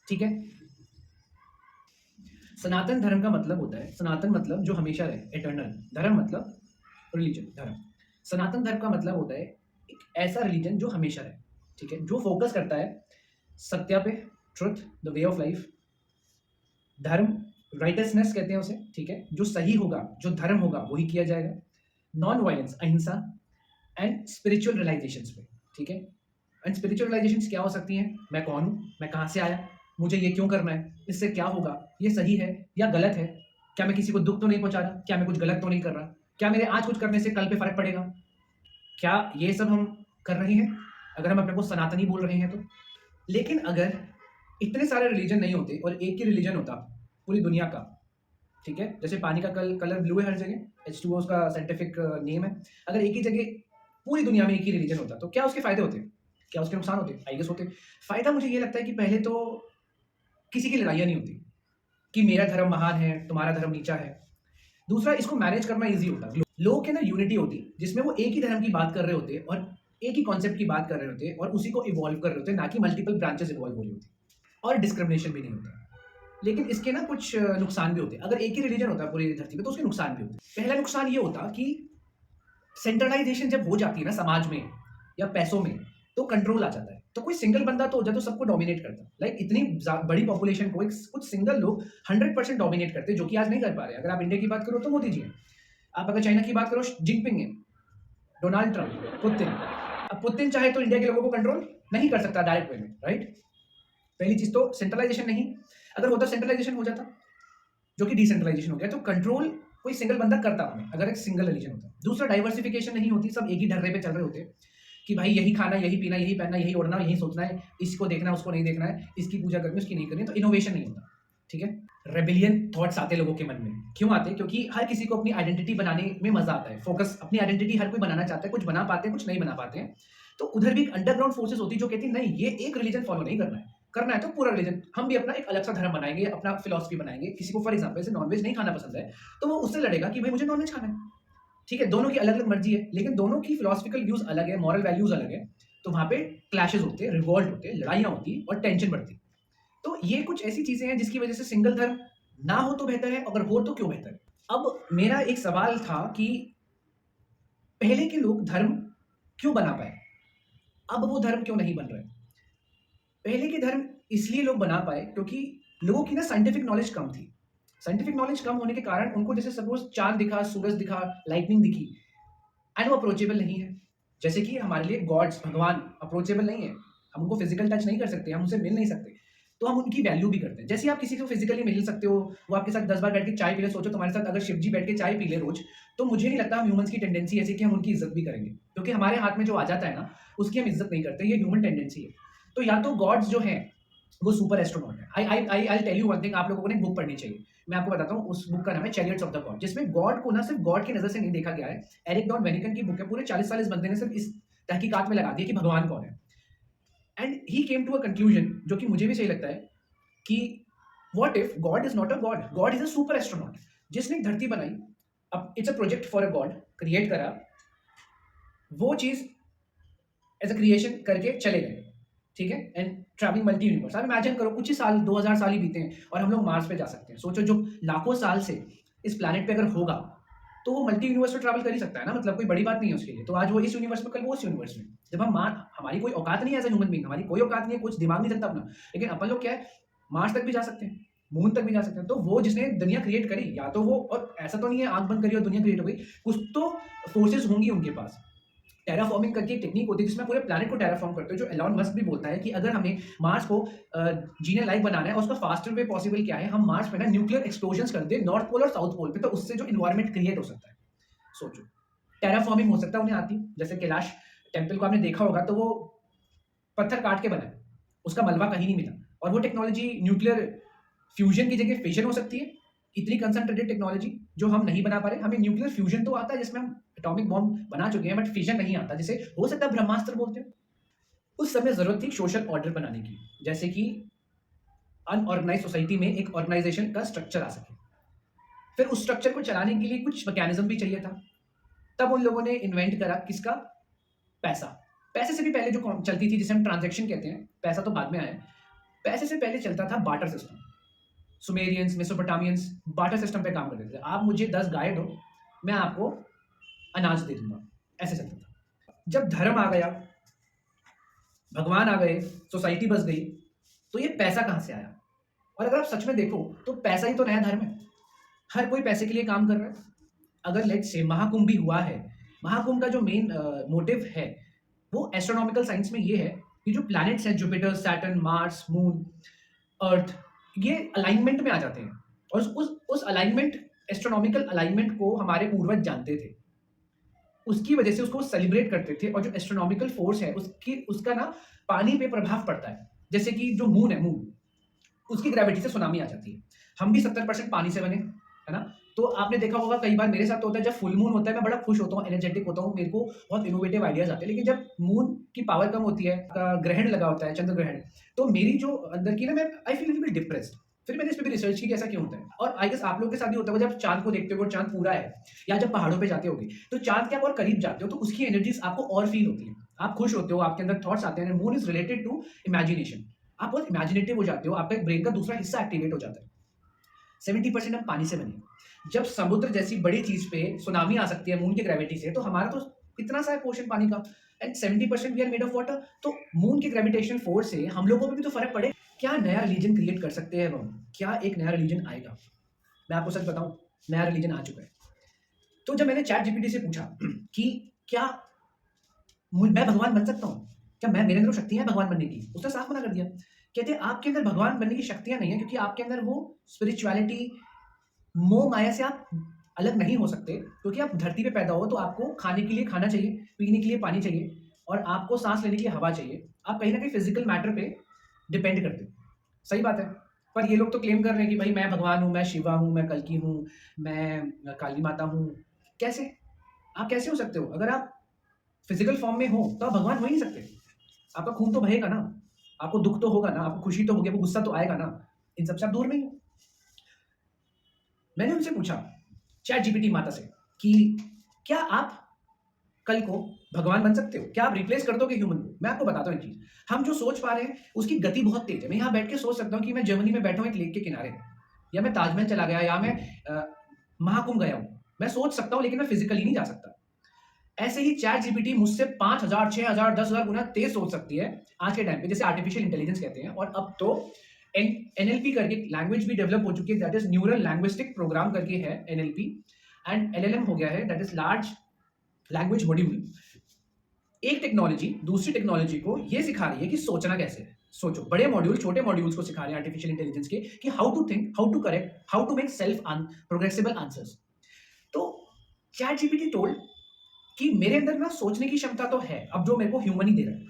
ठीक है। सनातन धर्म का मतलब होता है, सनातन मतलब जो हमेशा रहे, एटर्नल। धर्म मतलब रिलीजन, धर्म। सनातन धर्म का मतलब होता है एक ऐसा रिलीजन जो हमेशा रहे। ठीक है, जो फोकस करता है सत्य पे, truth, the way of life. धर्म राइटसनेस कहते हैं उसे। ठीक है, जो सही होगा, जो धर्म होगा वही किया जाएगा। नॉन वायलेंस, अहिंसा, एंड स्पिरिचुअल रियलाइजेशंस पे। ठीक है, एंड स्पिरिचुअल रियलाइजेशंस क्या हो सकती हैं? मैं कौन हूँ, मैं कहाँ से आया, मुझे ये क्यों करना है, इससे क्या होगा, ये सही है या गलत है, क्या मैं किसी को दुख तो नहीं पहुंचा रहा, क्या मैं कुछ गलत तो नहीं कर रहा, क्या मेरे आज कुछ करने से कल पे फर्क पड़ेगा, क्या ये सब हम कर रहे हैं अगर हम अपने को सनातनी बोल रहे हैं तो। लेकिन अगर इतने सारे रिलीजन नहीं होते और एक ही रिलीजन होता पूरी दुनिया का, ठीक है, जैसे पानी का कलर ब्लू है हर जगह, H2O उसका साइंटिफिक नेम है, अगर एक ही जगह पूरी दुनिया में एक ही रिलीजन होता तो क्या उसके फायदे होते, क्या उसके नुकसान होते? आई गेस होते। फायदा मुझे ये लगता है कि पहले तो किसी की लड़ाइयाँ नहीं होती कि मेरा धर्म महान है, तुम्हारा धर्म नीचा है। दूसरा, इसको मैनेज करना ईजी होता। लोगों के अंदर यूनिटी होती जिसमें वो एक ही धर्म की बात कर रहे होते और एक ही कॉन्सेप्ट की बात कर रहे होते और उसी को इवॉल्व कर रहे होते, ना कि मल्टीपल ब्रांचेस इवॉल्व हो रही होती, और डिस्क्रिमिनेशन भी नहीं होता। लेकिन इसके ना कुछ नुकसान भी होते। अगर एक ही रिलीजन होता पूरी धरती पे तो उसके नुकसान भी होते। पहला नुकसान ये होता कि सेंट्रलाइजेशन जब हो जाती है ना समाज में या पैसों में, तो कंट्रोल आ जाता है। तो कोई सिंगल बंदा तो हो जाए तो सबको डोमिनेट करता है। लाइक इतनी बड़ी पॉपुलेशन को कुछ सिंगल लोग 100% डोमिनेट करते हैं, जो कि आज नहीं कर पा रहे। अगर आप इंडिया की बात करो तो मोदी जी हैं, आप अगर चाइना की बात करो जिनपिंग है, डोनाल्ड ट्रंप, पुतिन। अब पुतिन चाहे तो इंडिया के लोगों को कंट्रोल नहीं कर सकता डायरेक्ट वे में, राइट। पहली चीज तो सेंट्रलाइजेशन नहीं। अगर होता सेंट्रलाइजेशन हो जाता, जो कि डिसेंट्रलाइजेशन हो गया, तो कंट्रोल कोई सिंगल बंदा करता हमें, अगर एक सिंगल रिलीजन होता। दूसरा, डाइवर्सिफिकेशन नहीं होती, सब एक ही ढर्रे पे चल रहे होते कि भाई यही खाना, यही पीना, यही पहनना, यही ओढ़ना, यही सोचना है, इसको देखना, उसको नहीं देखना है, इसकी पूजा करनी, उसकी नहीं करनी, तो इनोवेशन नहीं होता। ठीक है। रेबिलियन थॉट्स आते लोगों के मन में। क्यों आते? क्योंकि हर किसी को अपनी आइडेंटिटी बनाने में मजा आता है। फोकस, अपनी आइडेंटिटी हर कोई बनाना चाहता है, कुछ बना पाते हैं, कुछ नहीं बना पाते हैं। तो उधर भी एक अंडरग्राउंड फोर्सेस होती जो कहती है नहीं, ये एक रिलीजन फॉलो नहीं करना है, करना है तो पूरा रिलीजन, हम भी अपना एक अलग सा धर्म बनाएंगे, अपना फिलॉसफी बनाएंगे। किसी को फॉर एग्जांपल से नॉनवेज नहीं खाना पसंद है, तो वो उससे लड़ेगा कि भाई मुझे नॉनवेज खाना है। ठीक है, दोनों की अलग अलग मर्जी है, लेकिन दोनों की फिलोसफिकल व्यूज अलग है, मॉरल वैल्यूज अलग है। तो वहां पे क्लैशेस होते हैं, रिवॉल्ट होते हैं, लड़ाइयां होती और टेंशन बढ़ती। तो ये कुछ ऐसी चीजें हैं जिसकी वजह से सिंगल धर्म ना हो तो बेहतर है, अगर हो तो क्यों बेहतर है। अब मेरा एक सवाल था कि पहले के लोग धर्म क्यों बना पाए, अब वो धर्म क्यों नहीं बन रहे? पहले के धर्म इसलिए लोग बना पाए क्योंकि लोगों की ना साइंटिफिक नॉलेज कम थी। साइंटिफिक नॉलेज कम होने के कारण उनको जैसे सपोज चांद दिखा, सूरज दिखा, लाइटनिंग दिखी, एंड वो अप्रोचेबल नहीं है। जैसे कि हमारे लिए गॉड्स, भगवान अप्रोचेबल नहीं है, हम उनको फिजिकल टच नहीं कर सकते, हम उनसे मिल नहीं सकते, तो हम उनकी वैल्यू भी करते हैं। जैसे आप किसी को फिजिकली मिल सकते हो, वो आपके साथ 10 बार बैठ के चाय पी ले, सोचो तुम्हारे साथ अगर शिव जी बैठ के चाय पी ले रोज, तो मुझे नहीं लगता हम ह्यूमंस की टेंडेंसी ऐसी कि हम उनकी इज्जत भी करेंगे, क्योंकि हमारे हाथ में जो आ जाता है ना उसकी हम इज्जत नहीं करते, ये ह्यूमन टेंडेंसी है। तो या तो गॉड्स जो हैं वो सुपर एस्ट्रोनॉट है। I tell you one thing, आप लोगों को एक बुक पढ़नी चाहिए, मैं आपको बताता हूँ। उस बुक का नाम है चैरियट्स ऑफ द गॉड, जिसमें गॉड को ना सिर्फ गॉड की नजर से नहीं देखा गया है। एरिक डॉन वेनिकन की बुक है, पूरे 40 साल इस बंदे ने सिर्फ इस तहकीकात में लगा दिया कि भगवान कौन है। And he came to a conclusion जो कि मुझे भी सही लगता है कि what if God is not a God, God is a super astronaut, जिसने एक धरती बनाई, अब it's a project for a God, create करा, वो चीज एज अ क्रिएशन करके चले गए। ठीक है, एंड ट्रैवलिंग मल्टी यूनिवर्स। आप इमेजिन करो कुछ ही साल, 2000 साल ही बीते हैं और हम लोग मार्स पे जा सकते हैं। सोचो जो लाखों साल से इस प्लैनेट पे अगर होगा तो वो मल्टी यूनिवर्स में ट्रैवल कर ही सकता है ना, मतलब कोई बड़ी बात नहीं है उसके लिए। तो आज वो इस यूनिवर्स में, कल वो उस यूनिवर्स में। जब हम हमारी कोई औकात नहीं है एज ए ह्यूमन बीइंग, हमारी कोई औकात नहीं है, कुछ दिमाग नहीं चलता अपना, लेकिन अपन लोग क्या है, मार्स तक भी जा सकते हैं, मून तक भी जा सकते हैं। तो वो जिसने दुनिया क्रिएट करी, या तो वो, और ऐसा तो नहीं है आंख बंद करी और दुनिया क्रिएट हो गई, कुछ तो फोर्सेज होंगी उनके पास। टेराफॉर्मिंग करके एक टेक्निक होती है जिसमें पूरे प्लैनेट को टेराफॉर्म करते हैं, जो एलॉन मस्क भी बोलता है कि अगर हमें मार्स को जीने लायक बनाना है और उसका फास्टर वे पॉसिबल क्या है, हम मार्स पे ना न्यूक्लियर एक्सप्लोजन कर दे नॉर्थ पोल और साउथ पोल पे, तो उससे जो इन्वायरमेंट क्रिएट हो सकता है। सोचो, टेराफॉर्मिंग हो सकता है उन्हें आती। जैसे कैलाश टेम्पल को आपने देखा होगा, तो वो पत्थर काट के बना है, उसका मलबा कहीं नहीं मिला, और वो टेक्नोलॉजी न्यूक्लियर फ्यूजन की जगह फिशन हो सकती है, इतनी कंसंट्रेटेड टेक्नोलॉजी जो हम नहीं बना पा रहे। हमें न्यूक्लियर फ्यूजन तो आता है जिसमें हम एटॉमिक बॉम्ब बना चुके हैं, बट फिशन नहीं आता, जिसे हो सकता है ब्रह्मास्त्र बोलते हैं। उस समय जरूरत थी सोशल ऑर्डर बनाने की, जैसे कि अनऑर्गेनाइज सोसाइटी में एक ऑर्गेनाइजेशन का स्ट्रक्चर आ सके। फिर उस स्ट्रक्चर को चलाने के लिए कुछ मैकेनिज्म भी चाहिए था। तब उन लोगों ने इन्वेंट करा किसका? पैसा। पैसे से भी पहले जो चलती थी, जिसे हम ट्रांजैक्शन कहते हैं, पैसा तो बाद में आया। पैसे से पहले चलता था barter system. Sumerians, मेसोपोटामियंस barter system पे काम करते थे। आप मुझे 10 गाय दो, मैं आपको अनाज दे दूंगा, ऐसे चलता था। जब धर्म आ गया, भगवान आ गए, सोसाइटी बस गई, तो ये पैसा कहाँ से आया? और अगर आप सच में देखो तो पैसा ही तो नया धर्म है। हर कोई पैसे के लिए काम कर रहा है। अगर लेट्स से महाकुंभ भी हुआ है, महाकुंभ का जो मेन मोटिव है वो एस्ट्रोनॉमिकल साइंस में ये है कि जो प्लैनेट्स हैं, जुपिटर, सैटर्न, मार्स, मून, अर्थ, ये अलाइनमेंट में आ जाते हैं। और उस अलाइनमेंट, एस्ट्रोनॉमिकल अलाइनमेंट को हमारे पूर्वज जानते थे, उसकी वजह से उसको सेलिब्रेट करते थे। और जो एस्ट्रोनॉमिकल फोर्स है उसका ना पानी पे प्रभाव पड़ता है। जैसे कि जो मून है, मून उसकी ग्रेविटी से सुनामी आ जाती है। हम भी 70% पानी से बने, है ना? तो आपने देखा होगा, कई बार मेरे साथ तो होता है, जब फुल मून होता है मैं बड़ा खुश होता हूँ, एनर्जेटिक होता हूँ, मेरे को बहुत इनोवेटिव आइडियाज आते हैं। लेकिन जब मून की पावर कम होती है, ग्रहण लगा होता है, चंद्र ग्रहण, तो मेरी जो अंदर की ना, मैं I feel little bit depressed. फिर मैंने इस पर भी रिसर्च की कि ऐसा क्यों होता है। और आई गेस आप लोग के साथ भी होता होगा, जब चांद को देखते हो, चांद पूरा है, या जब पहाड़ों पे जाते होगे तो चांद के आप और करीब जाते हो तो उसकी एनर्जीज आपको और फील होती है। आप खुश होते हो, आपके अंदर थॉट्स आते हैं। Moon is related to imagination. आप बहुत इमेजिनेटिव हो जाते हो, आपका एक ब्रेन का दूसरा हिस्सा एक्टिवेट हो जाता है। 70% हम पानी से बने। जब समुद्र जैसी बड़ी चीज पे सुनामी आ सकती है मून की ग्रेविटी से, तो हमारा तो इतना सा है पोर्शन पानी का, and 70% we are made of water. तो मून की ग्रेविटेशन फोर्स से हम लोगों पे भी तो फर्क पड़े। क्या नया रिलीजन क्रिएट कर सकते हैं हम? क्या एक नया रिलीजन आएगा? मैं आपको सच बताऊं, नया रिलीजन आ चुका है। तो जब मैंने चैट जीपीटी से पूछा कि क्या मैं भगवान बन सकता हूँ, क्या मेरे अंदर शक्तियां हैं भगवान बनने की, उसने साफ मना कर दिया। कहते हैं आपके अंदर भगवान बनने की शक्तियां नहीं है, क्योंकि आपके अंदर वो स्पिरिचुअलिटी, मोह माया से आप अलग नहीं हो सकते। क्योंकि आप धरती पे पैदा हो तो आपको खाने के लिए खाना चाहिए, पीने के लिए पानी चाहिए, और आपको सांस लेने के लिए हवा चाहिए। आप कहीं ना कहीं फिजिकल मैटर पे डिपेंड करते हो। सही बात है। पर ये लोग तो क्लेम कर रहे हैं कि भाई मैं भगवान हूँ, मैं शिवा हूँ, मैं कल्कि हूँ, मैं काली माता हूँ। कैसे? आप कैसे हो सकते हो? अगर आप फिजिकल फॉर्म में हो तो आप भगवान हो ही नहीं सकते। आपका खून तो बहेगा ना, आपको दुख तो होगा ना, आपको खुशी तो होगी, आपको गुस्सा तो आएगा ना। इन सबसे आप दूर नहीं हो। मैंने उनसे पूछा, चैट जीपीटी माता से, कि क्या आप कल को भगवान बन सकते हो? क्या आप रिप्लेस कर दोगे ह्यूमन को? मैं आपको बताता हूँ एक चीज, हम जो सोच पा रहे हैं उसकी गति बहुत तेज है। मैं यहाँ बैठ के सोच सकता हूँ कि मैं जर्मनी में बैठा हूँ एक लेक के किनारे, या मैं ताजमहल चला गया, या मैं महाकुंभ गया हूँ। मैं सोच सकता हूँ, लेकिन मैं फिजिकली नहीं जा सकता। ऐसे ही चैट जीपीटी मुझसे 5000, 6000, 10,000 गुना तेज सोच सकती है आज के टाइम पे, जैसे आर्टिफिशियल इंटेलिजेंस कहते हैं। और अब तो एनएलपी करके लैंग्वेज भी डेवलप हो चुकी है, that is neural linguistic program करके है एनएलपी, एंड एलएलएम हो गया है, that is large language module. एक टेक्नोलॉजी दूसरी टेक्नोलॉजी को ये सिखा रही है कि सोचना कैसे है। सोचो, बड़े मॉड्यूल छोटे मॉड्यूल्स को सिखा रहे हैं आर्टिफिशियल इंटेलिजेंस के, कि how to think, how to correct, how to make self progressible answers. तो चैट जीपीटी टोल्ड कि मेरे अंदर ना सोचने की क्षमता तो है, अब जो मेरे को ह्यूमन ही दे रहा है,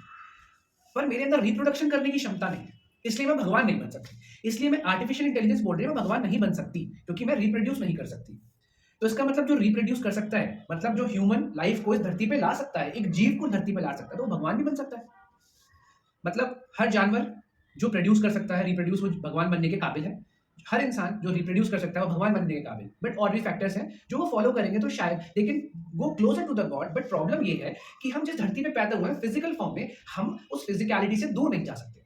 पर मेरे अंदर रिप्रोडक्शन करने की क्षमता नहीं है, इसलिए मैं भगवान नहीं बन सकती। इसलिए मैं आर्टिफिशियल इंटेलिजेंस बोल रही हूँ, मैं भगवान नहीं बन सकती, क्योंकि मैं रिप्रोड्यूस नहीं कर सकती। तो इसका मतलब जो रिप्रोड्यूस कर सकता है, मतलब जो ह्यूमन लाइफ को इस धरती पे ला सकता है, एक जीव को धरती पे ला सकता है, तो वो भगवान भी बन सकता है। मतलब हर जानवर जो प्रोड्यूस कर सकता है, रिप्रोड्यूस, वो भगवान बनने के काबिल है। हर इंसान जो रिप्रोड्यूस कर सकता है वो भगवान बनने के काबिल। बट और भी फैक्टर्स हैं जो वो फॉलो करेंगे तो शायद, लेकिन go closer to the God. But problem ये है कि हम जिस धरती पे पैदा हुए हैं फिजिकल फॉर्म में, हम उस फिजिकलिटी से दूर नहीं जा सकते।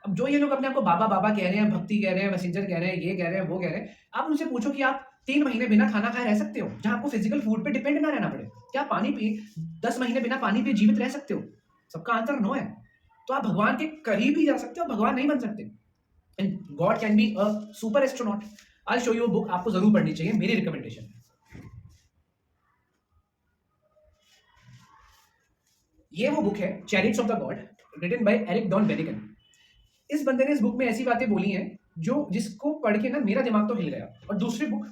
अब जो ये लोग अपने आपको बाबा बाबा कह रहे हैं, भक्ति कह रहे हैं, मैसेंजर कह रहे हैं, ये कह रहे हैं, वो कह रहे हैं, आप उनसे पूछो कि आप 3 महीने बिना खाना खाए रह सकते हो, जहां आपको फिजिकल फूड पे डिपेंड ना रहना पड़े? क्या पानी पी 10 महीने बिना पानी पिए जीवित रह सकते हो? सबका आंसर नो है। तो आप भगवान के करीब ही जा सकते हो, भगवान नहीं बन सकते। And God can be a super astronaut. I show you a book, आपको जरूर पढ़नी चाहिए, मेरी रिकमेंडेशन है। ये वो बुक है, chariots of the God, written by Erich von Daniken. इस बंदे ने इस बुक में ऐसी बातें बोली हैं जिसको पढ़ के ना मेरा दिमाग तो हिल गया। और दूसरी बुक,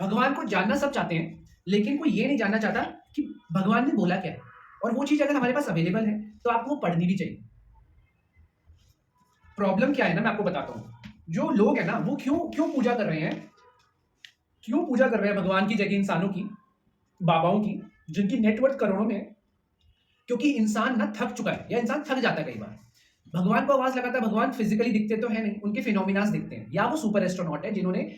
भगवान को जानना सब चाहते हैं, लेकिन कोई ये नहीं जानना चाहता कि भगवान ने बोला क्या है। और वो चीज अगर हमारे पास अवेलेबल है तो आपको वो पढ़नी भी चाहिए। प्रॉब्लम क्या है ना, मैं आपको बताता हूँ। जो लोग हैं ना, वो क्यों क्यों पूजा कर रहे हैं, क्यों पूजा कर रहे हैं भगवान की जगह इंसानों की, बाबाओं की, जिनकी नेटवर्थ करोड़ों में है? क्योंकि इंसान ना थक चुका है, या इंसान थक जाता है कई बार। भगवान को आवाज लगाता है, भगवान फिजिकली दिखते तो है नहीं, उनके फिनोमिनास दिखते हैं, या वो सुपर एस्ट्रोनॉट है जिन्होंने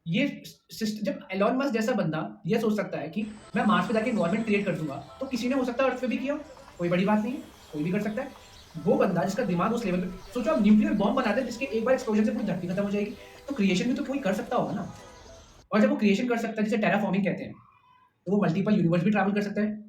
ये जब एलॉन मस्क जैसा बंदा ये सोच सकता है कि मैं मार्स पे जाके एनवायरमेंट क्रिएट कर दूंगा, तो किसी ने हो सकता है अर्थ पे भी किया, कोई बड़ी बात नहीं है, कोई भी कर सकता है। वो बंदा जिसका दिमाग उस लेवल पे, सोचो आप न्यूक्लियर बॉम्ब बनाते हैं जिसके एक बार एक्सप्लोजन से पूरी धरती खत्म हो जाएगी, तो क्रिएशन भी तो कोई कर सकता होगा ना। और जब वो क्रिएशन कर सकता है, जिसे टेराफॉर्मिंग कहते हैं, तो वो मल्टीपल यूनिवर्स भी ट्रैवल कर सकता है।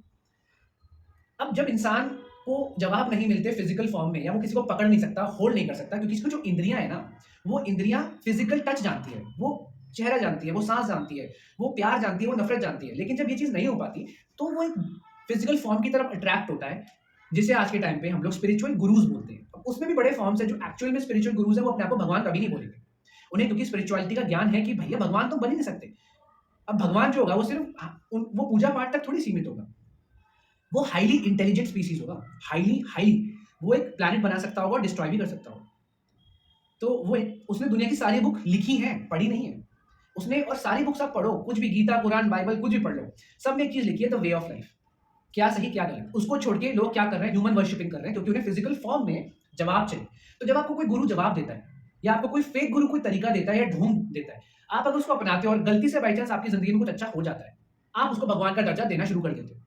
अब जब इंसान को जवाब नहीं मिलते फिजिकल फॉर्म में, या वो किसी को पकड़ नहीं सकता, होल्ड नहीं कर सकता, क्योंकि इसको जो इंद्रियां है ना, वो इंद्रियां फिजिकल टच जानती है, वो चेहरा जानती है, वो सांस जानती है, वो प्यार जानती है, वो नफरत जानती है। लेकिन जब ये चीज नहीं हो पाती, तो वो एक फिजिकल फॉर्म की तरफ अट्रैक्ट होता है, जिसे आज के टाइम पे हम लोग स्पिरिचुअल गुरुज बोलते हैं। अब उसमें भी बड़े फॉर्म्स है, जो एक्चुअल में स्पिरिचुअल गुरुज है, वो अपने आप को भगवान कभी नहीं बोलेंगे। उन्हें क्योंकि स्पिरिचुअलिटी का ज्ञान है कि भैया भगवान तो बन ही नहीं सकते। अब भगवान जो होगा वो सिर्फ वो पूजा पाठ तक थोड़ी सीमित होगा, वो हाईली इंटेलिजेंट स्पीसीज होगा, हाईली हाईली वो एक प्लैनेट बना सकता होगा और डिस्ट्रॉय भी कर सकता होगा। तो वो उसने दुनिया की सारी बुक लिखी हैं, पढ़ी नहीं है उसने। और सारी बुक्स आप पढ़ो, कुछ भी, गीता, कुरान, बाइबल, कुछ भी पढ़ लो, सब में एक चीज लिखी है, द वे ऑफ लाइफ, क्या सही क्या गलत। उसको छोड़ के लोग क्या कर रहे हैं, ह्यूमन वर्शिपिंग कर रहे हैं, क्योंकि उन्हें फिजिकल फॉर्म में जवाब चाहिए। तो जब आपको कोई गुरु जवाब देता है, या आपको कोई फेक गुरु कोई तरीका देता है या ढूंढ देता है, आप अगर उसको अपनाते हो और गलती से बाई चांस आपकी जिंदगी में कुछ अच्छा हो जाता है, आप उसको भगवान का दर्जा देना शुरू कर देते हो।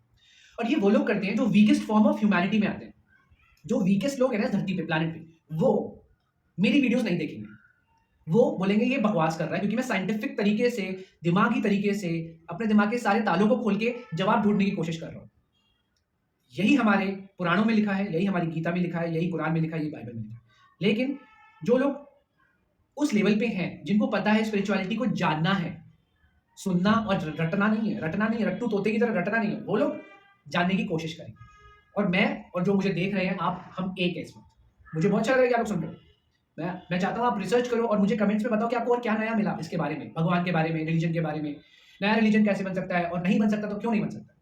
और ये वो लोग करते हैं जो वीकेस्ट फॉर्म ऑफ ह्यूमैनिटी में आते हैं। जो वीकेस्ट लोग हैं ना धरती पे, प्लैनेट पे, वो मेरी वीडियोस नहीं देखेंगे, वो बोलेंगे ये बकवास कर रहा है, क्योंकि मैं साइंटिफिक तरीके से, दिमागी तरीके से अपने दिमाग के सारे तालों को खोल के जवाब ढूंढने की कोशिश कर रहा हूं। यही हमारे पुराणों में लिखा है, यही हमारी गीता में लिखा है, यही कुरान में लिखा है, यही बाइबल में लिखा है। लेकिन जो लोग उस लेवल पे हैं, जिनको पता है स्पिरिचुअलिटी को जानना है, सुनना और रटना नहीं है, रट्टू तोते की तरह रटना नहीं है, वो लोग जानने की कोशिश करें। और मैं और जो मुझे देख रहे हैं आप, हम एक है इसमें। मुझे बहुत अच्छा लगेगा कि आप लोग सुन रहे हो। मैं चाहता हूँ आप रिसर्च करो और मुझे कमेंट्स में बताओ कि आपको और क्या नया मिला इसके बारे में, भगवान के बारे में, रिलीजन के बारे में। नया रिलीजन कैसे बन सकता है, और नहीं बन सकता तो क्यों नहीं बन सकता।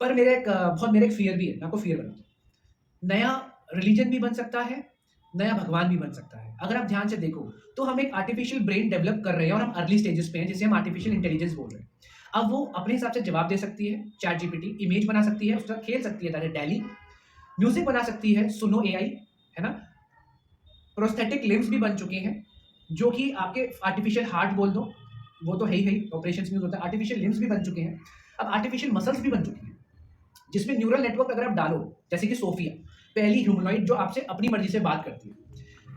पर मेरे एक फियर भी है, मैं आपको फियर बताता हूँ। नया रिलीजन भी बन सकता है, नया भगवान भी बन सकता है। अगर आप ध्यान से देखो तो हम एक आर्टिफिशियल ब्रेन डेवलप कर रहे हैं, और हम अर्ली स्टेजेस पे हैं, जिसे हम आर्टिफिशियल इंटेलिजेंस बोल रहे हैं। अब वो अपने हिसाब से जवाब दे सकती है, चैट जीपीटी, इमेज बना सकती है, उसके साथ खेल सकती है, डेली म्यूजिक बना सकती है, सुनो एआई, है ना। प्रोस्थेटिक लिम्स भी बन चुके हैं, जो कि आपके आर्टिफिशियल हार्ट बोल दो, वो तो है ही, ऑपरेशंस में होता है। आर्टिफिशियल लिम्स भी बन चुके हैं, अब आर्टिफिशियल मसल्स भी बन चुके हैं, जिसमें न्यूरल नेटवर्क अगर आप डालो, जैसे कि सोफिया, पहली ह्यूमनॉइड जो आपसे अपनी मर्जी से बात करती है,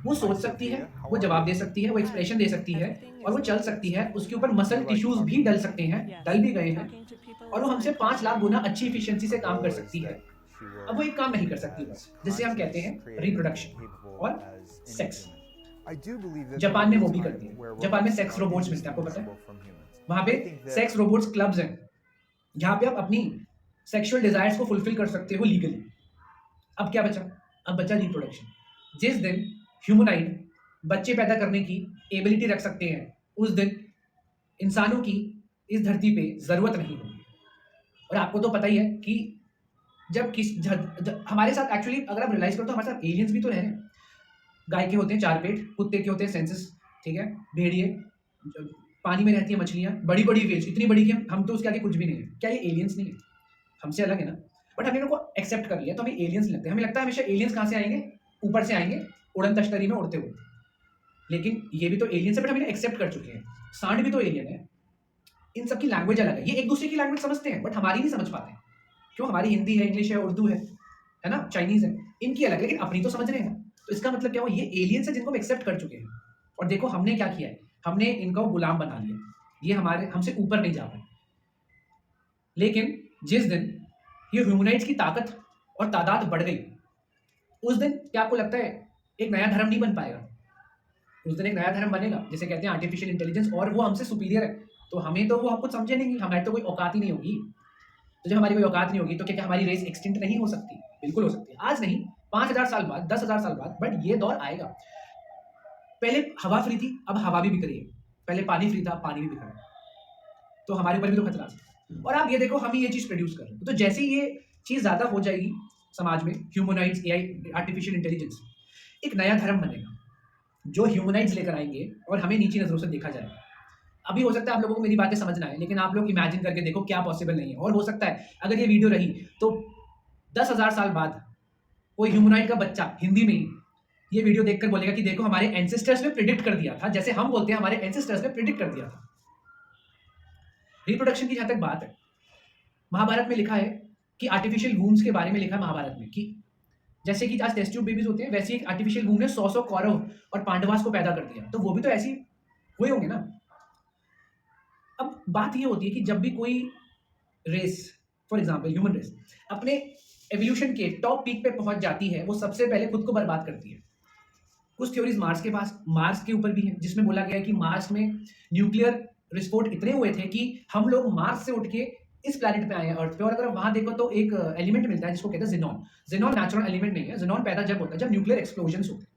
वो सोच सकती है, वो जवाब दे सकती है, वो एक्सप्रेशन दे सकती है, और वो चल सकती है। उसके ऊपर मसल टिश्यूज भी डल सकते हैं, डल भी गए हैं, और वो हमसे 5 लाख गुना अच्छी एफिशिएंसी से काम कर सकती है। अब वो एक काम नहीं कर सकती बस, जिसे हम कहते हैं रिप्रोडक्शन और सेक्स। जापान में वो भी करती है, जापान में सेक्स रोबोट्स मिलते हैं, आपको पता है। वहां पे सेक्स रोबोट्स क्लब्स हैं, जहां पे आप अपनी सेक्सुअल डिजायर्स को फुलफिल कर सकते हो लीगली। अब क्या बचा, अब बचा रिप्रोडक्शन। जिस दिन ह्यूमनाइड बच्चे पैदा करने की एबिलिटी रख सकते हैं, उस दिन इंसानों की इस धरती पे जरूरत नहीं होगी। और आपको तो पता ही है कि जब हमारे साथ एक्चुअली अगर आप रियलाइज करो तो हमारे साथ एलियंस भी तो रह रहे हैं। गाय के होते हैं 4 पेट, कुत्ते के होते हैं सेंसेस, ठीक है, भेड़िए, पानी में रहती है मछलियां, बड़ी बड़ी वेल्स, इतनी बड़ी कि हम तो उसके आगे कुछ भी नहीं है। क्या ये एलियंस नहीं है? हमसे अलग है ना। बट हमने इनको एक्सेप्ट कर लिया, तो हमें एलियंस लगते हैं। हमें लगता है हमेशा एलियंस कहाँ से आएंगे, ऊपर से आएंगे, उड़न तश्तरी में उड़ते हुए। लेकिन ये भी तो एलियंस है, बट हम इन्हें एक्सेप्ट कर चुके हैं। सांड भी तो एलियन है। इन सबकी लैंग्वेज अलग है, ये एक दूसरे की लैंग्वेज समझते हैं, बट हमारी नहीं समझ पाते। क्यों? हमारी हिंदी है, इंग्लिश है, उर्दू है ना, चाइनीज है, इनकी अलग, लेकिन अपनी तो समझ रहे हैं। तो इसका मतलब क्या हुआ, ये एलियंस है जिनको हम एक्सेप्ट कर चुके हैं। और देखो हमने क्या किया है, हमने इनका गुलाम बना लिया। ये हमारे हमसे ऊपर नहीं जा पाए। लेकिन जिस दिन ये ह्यूमनाइड्स की ताकत और तादाद बढ़ गई, उस दिन क्या आपको लगता है एक नया धर्म नहीं बन पाएगा? उस दिन एक नया धर्म बनेगा, जिसे कहते हैं आर्टिफिशियल इंटेलिजेंस, और वो हमसे सुपीरियर है। तो हमें तो वो हम कुछ समझे नहीं, हमारी तो कोई औकात ही नहीं होगी। तो जब हमारी कोई औकात नहीं होगी, तो क्या हमारी रेस एक्सटिंक्ट नहीं हो सकती? बिल्कुल हो सकती है। आज नहीं, 5000 साल बाद, 10,000 साल बाद, बट ये दौर आएगा। पहले हवा फ्री थी, अब हवा भी बिक रही है। पहले पानी फ्री था, पानी भी बिक रहा है। तो हमारे ऊपर भी तो खतरा है। और आप ये देखो, हम ही ये चीज प्रोड्यूस कर रहे हैं। तो जैसे ही ये चीज ज्यादा हो जाएगी समाज में, ह्यूमनॉइड्स, एआई, आर्टिफिशियल इंटेलिजेंस, एक नया धर्म बनेगा जो ह्यूमनाइट्स लेकर आएंगे और हमें नीची नज़रों से देखा जाएगा। अभी हो सकता है आप लोगों को मेरी बातें समझ ना आए, लेकिन आप लोग इमेजिन करके देखो क्या पॉसिबल नहीं है। और हो सकता है अगर ये वीडियो रही तो 10,000 साल बाद कोई ह्यूमनाइट का बच्चा हिंदी में ही ये वीडियो देखकर बोलेगा कि देखो हमारे एंसेस्टर्स ने प्रिडिक्ट कर दिया था, जैसे हम बोलते हैं हमारे एंसेस्टर्स ने प्रिडिक्ट कर दिया था। रिप्रोडक्शन की जहां तक बात है, महाभारत में लिखा है कि आर्टिफिशियल वूम्स के बारे में लिखा है महाभारत में कि जैसे कि आज टेस्ट ट्यूब बेबीज होते हैं, वैसे एक आर्टिफिशियल वूम ने 100 कौरव और पांडवास को पैदा कर दिया, तो वो भी तो ऐसे ही हुए होंगे ना। अब बात ये होती है कि जब भी कोई race, for example human race, अपने एवोल्यूशन के टॉप पीक पे पहुंच जाती है, वो सबसे पहले खुद को बर्बाद करती है। कुछ थ्योरीज मार्स के ऊपर भी है, जिसमें बोला गया है कि मार्स में न्यूक्लियर विस्फोट इतने हुए थे कि हम लोग मार्स से उठ के इस प्लैनेट पे आए हैं अर्थ पे, और अगर वहां देखो तो एक एलिमेंट मिलता है जिसको कहते हैं जिनॉन। जिनॉन नेचुरल एलिमेंट नहीं है, जिनॉन पैदा जब होता है जब न्यूक्लियर एक्सप्लोजन होते हैं।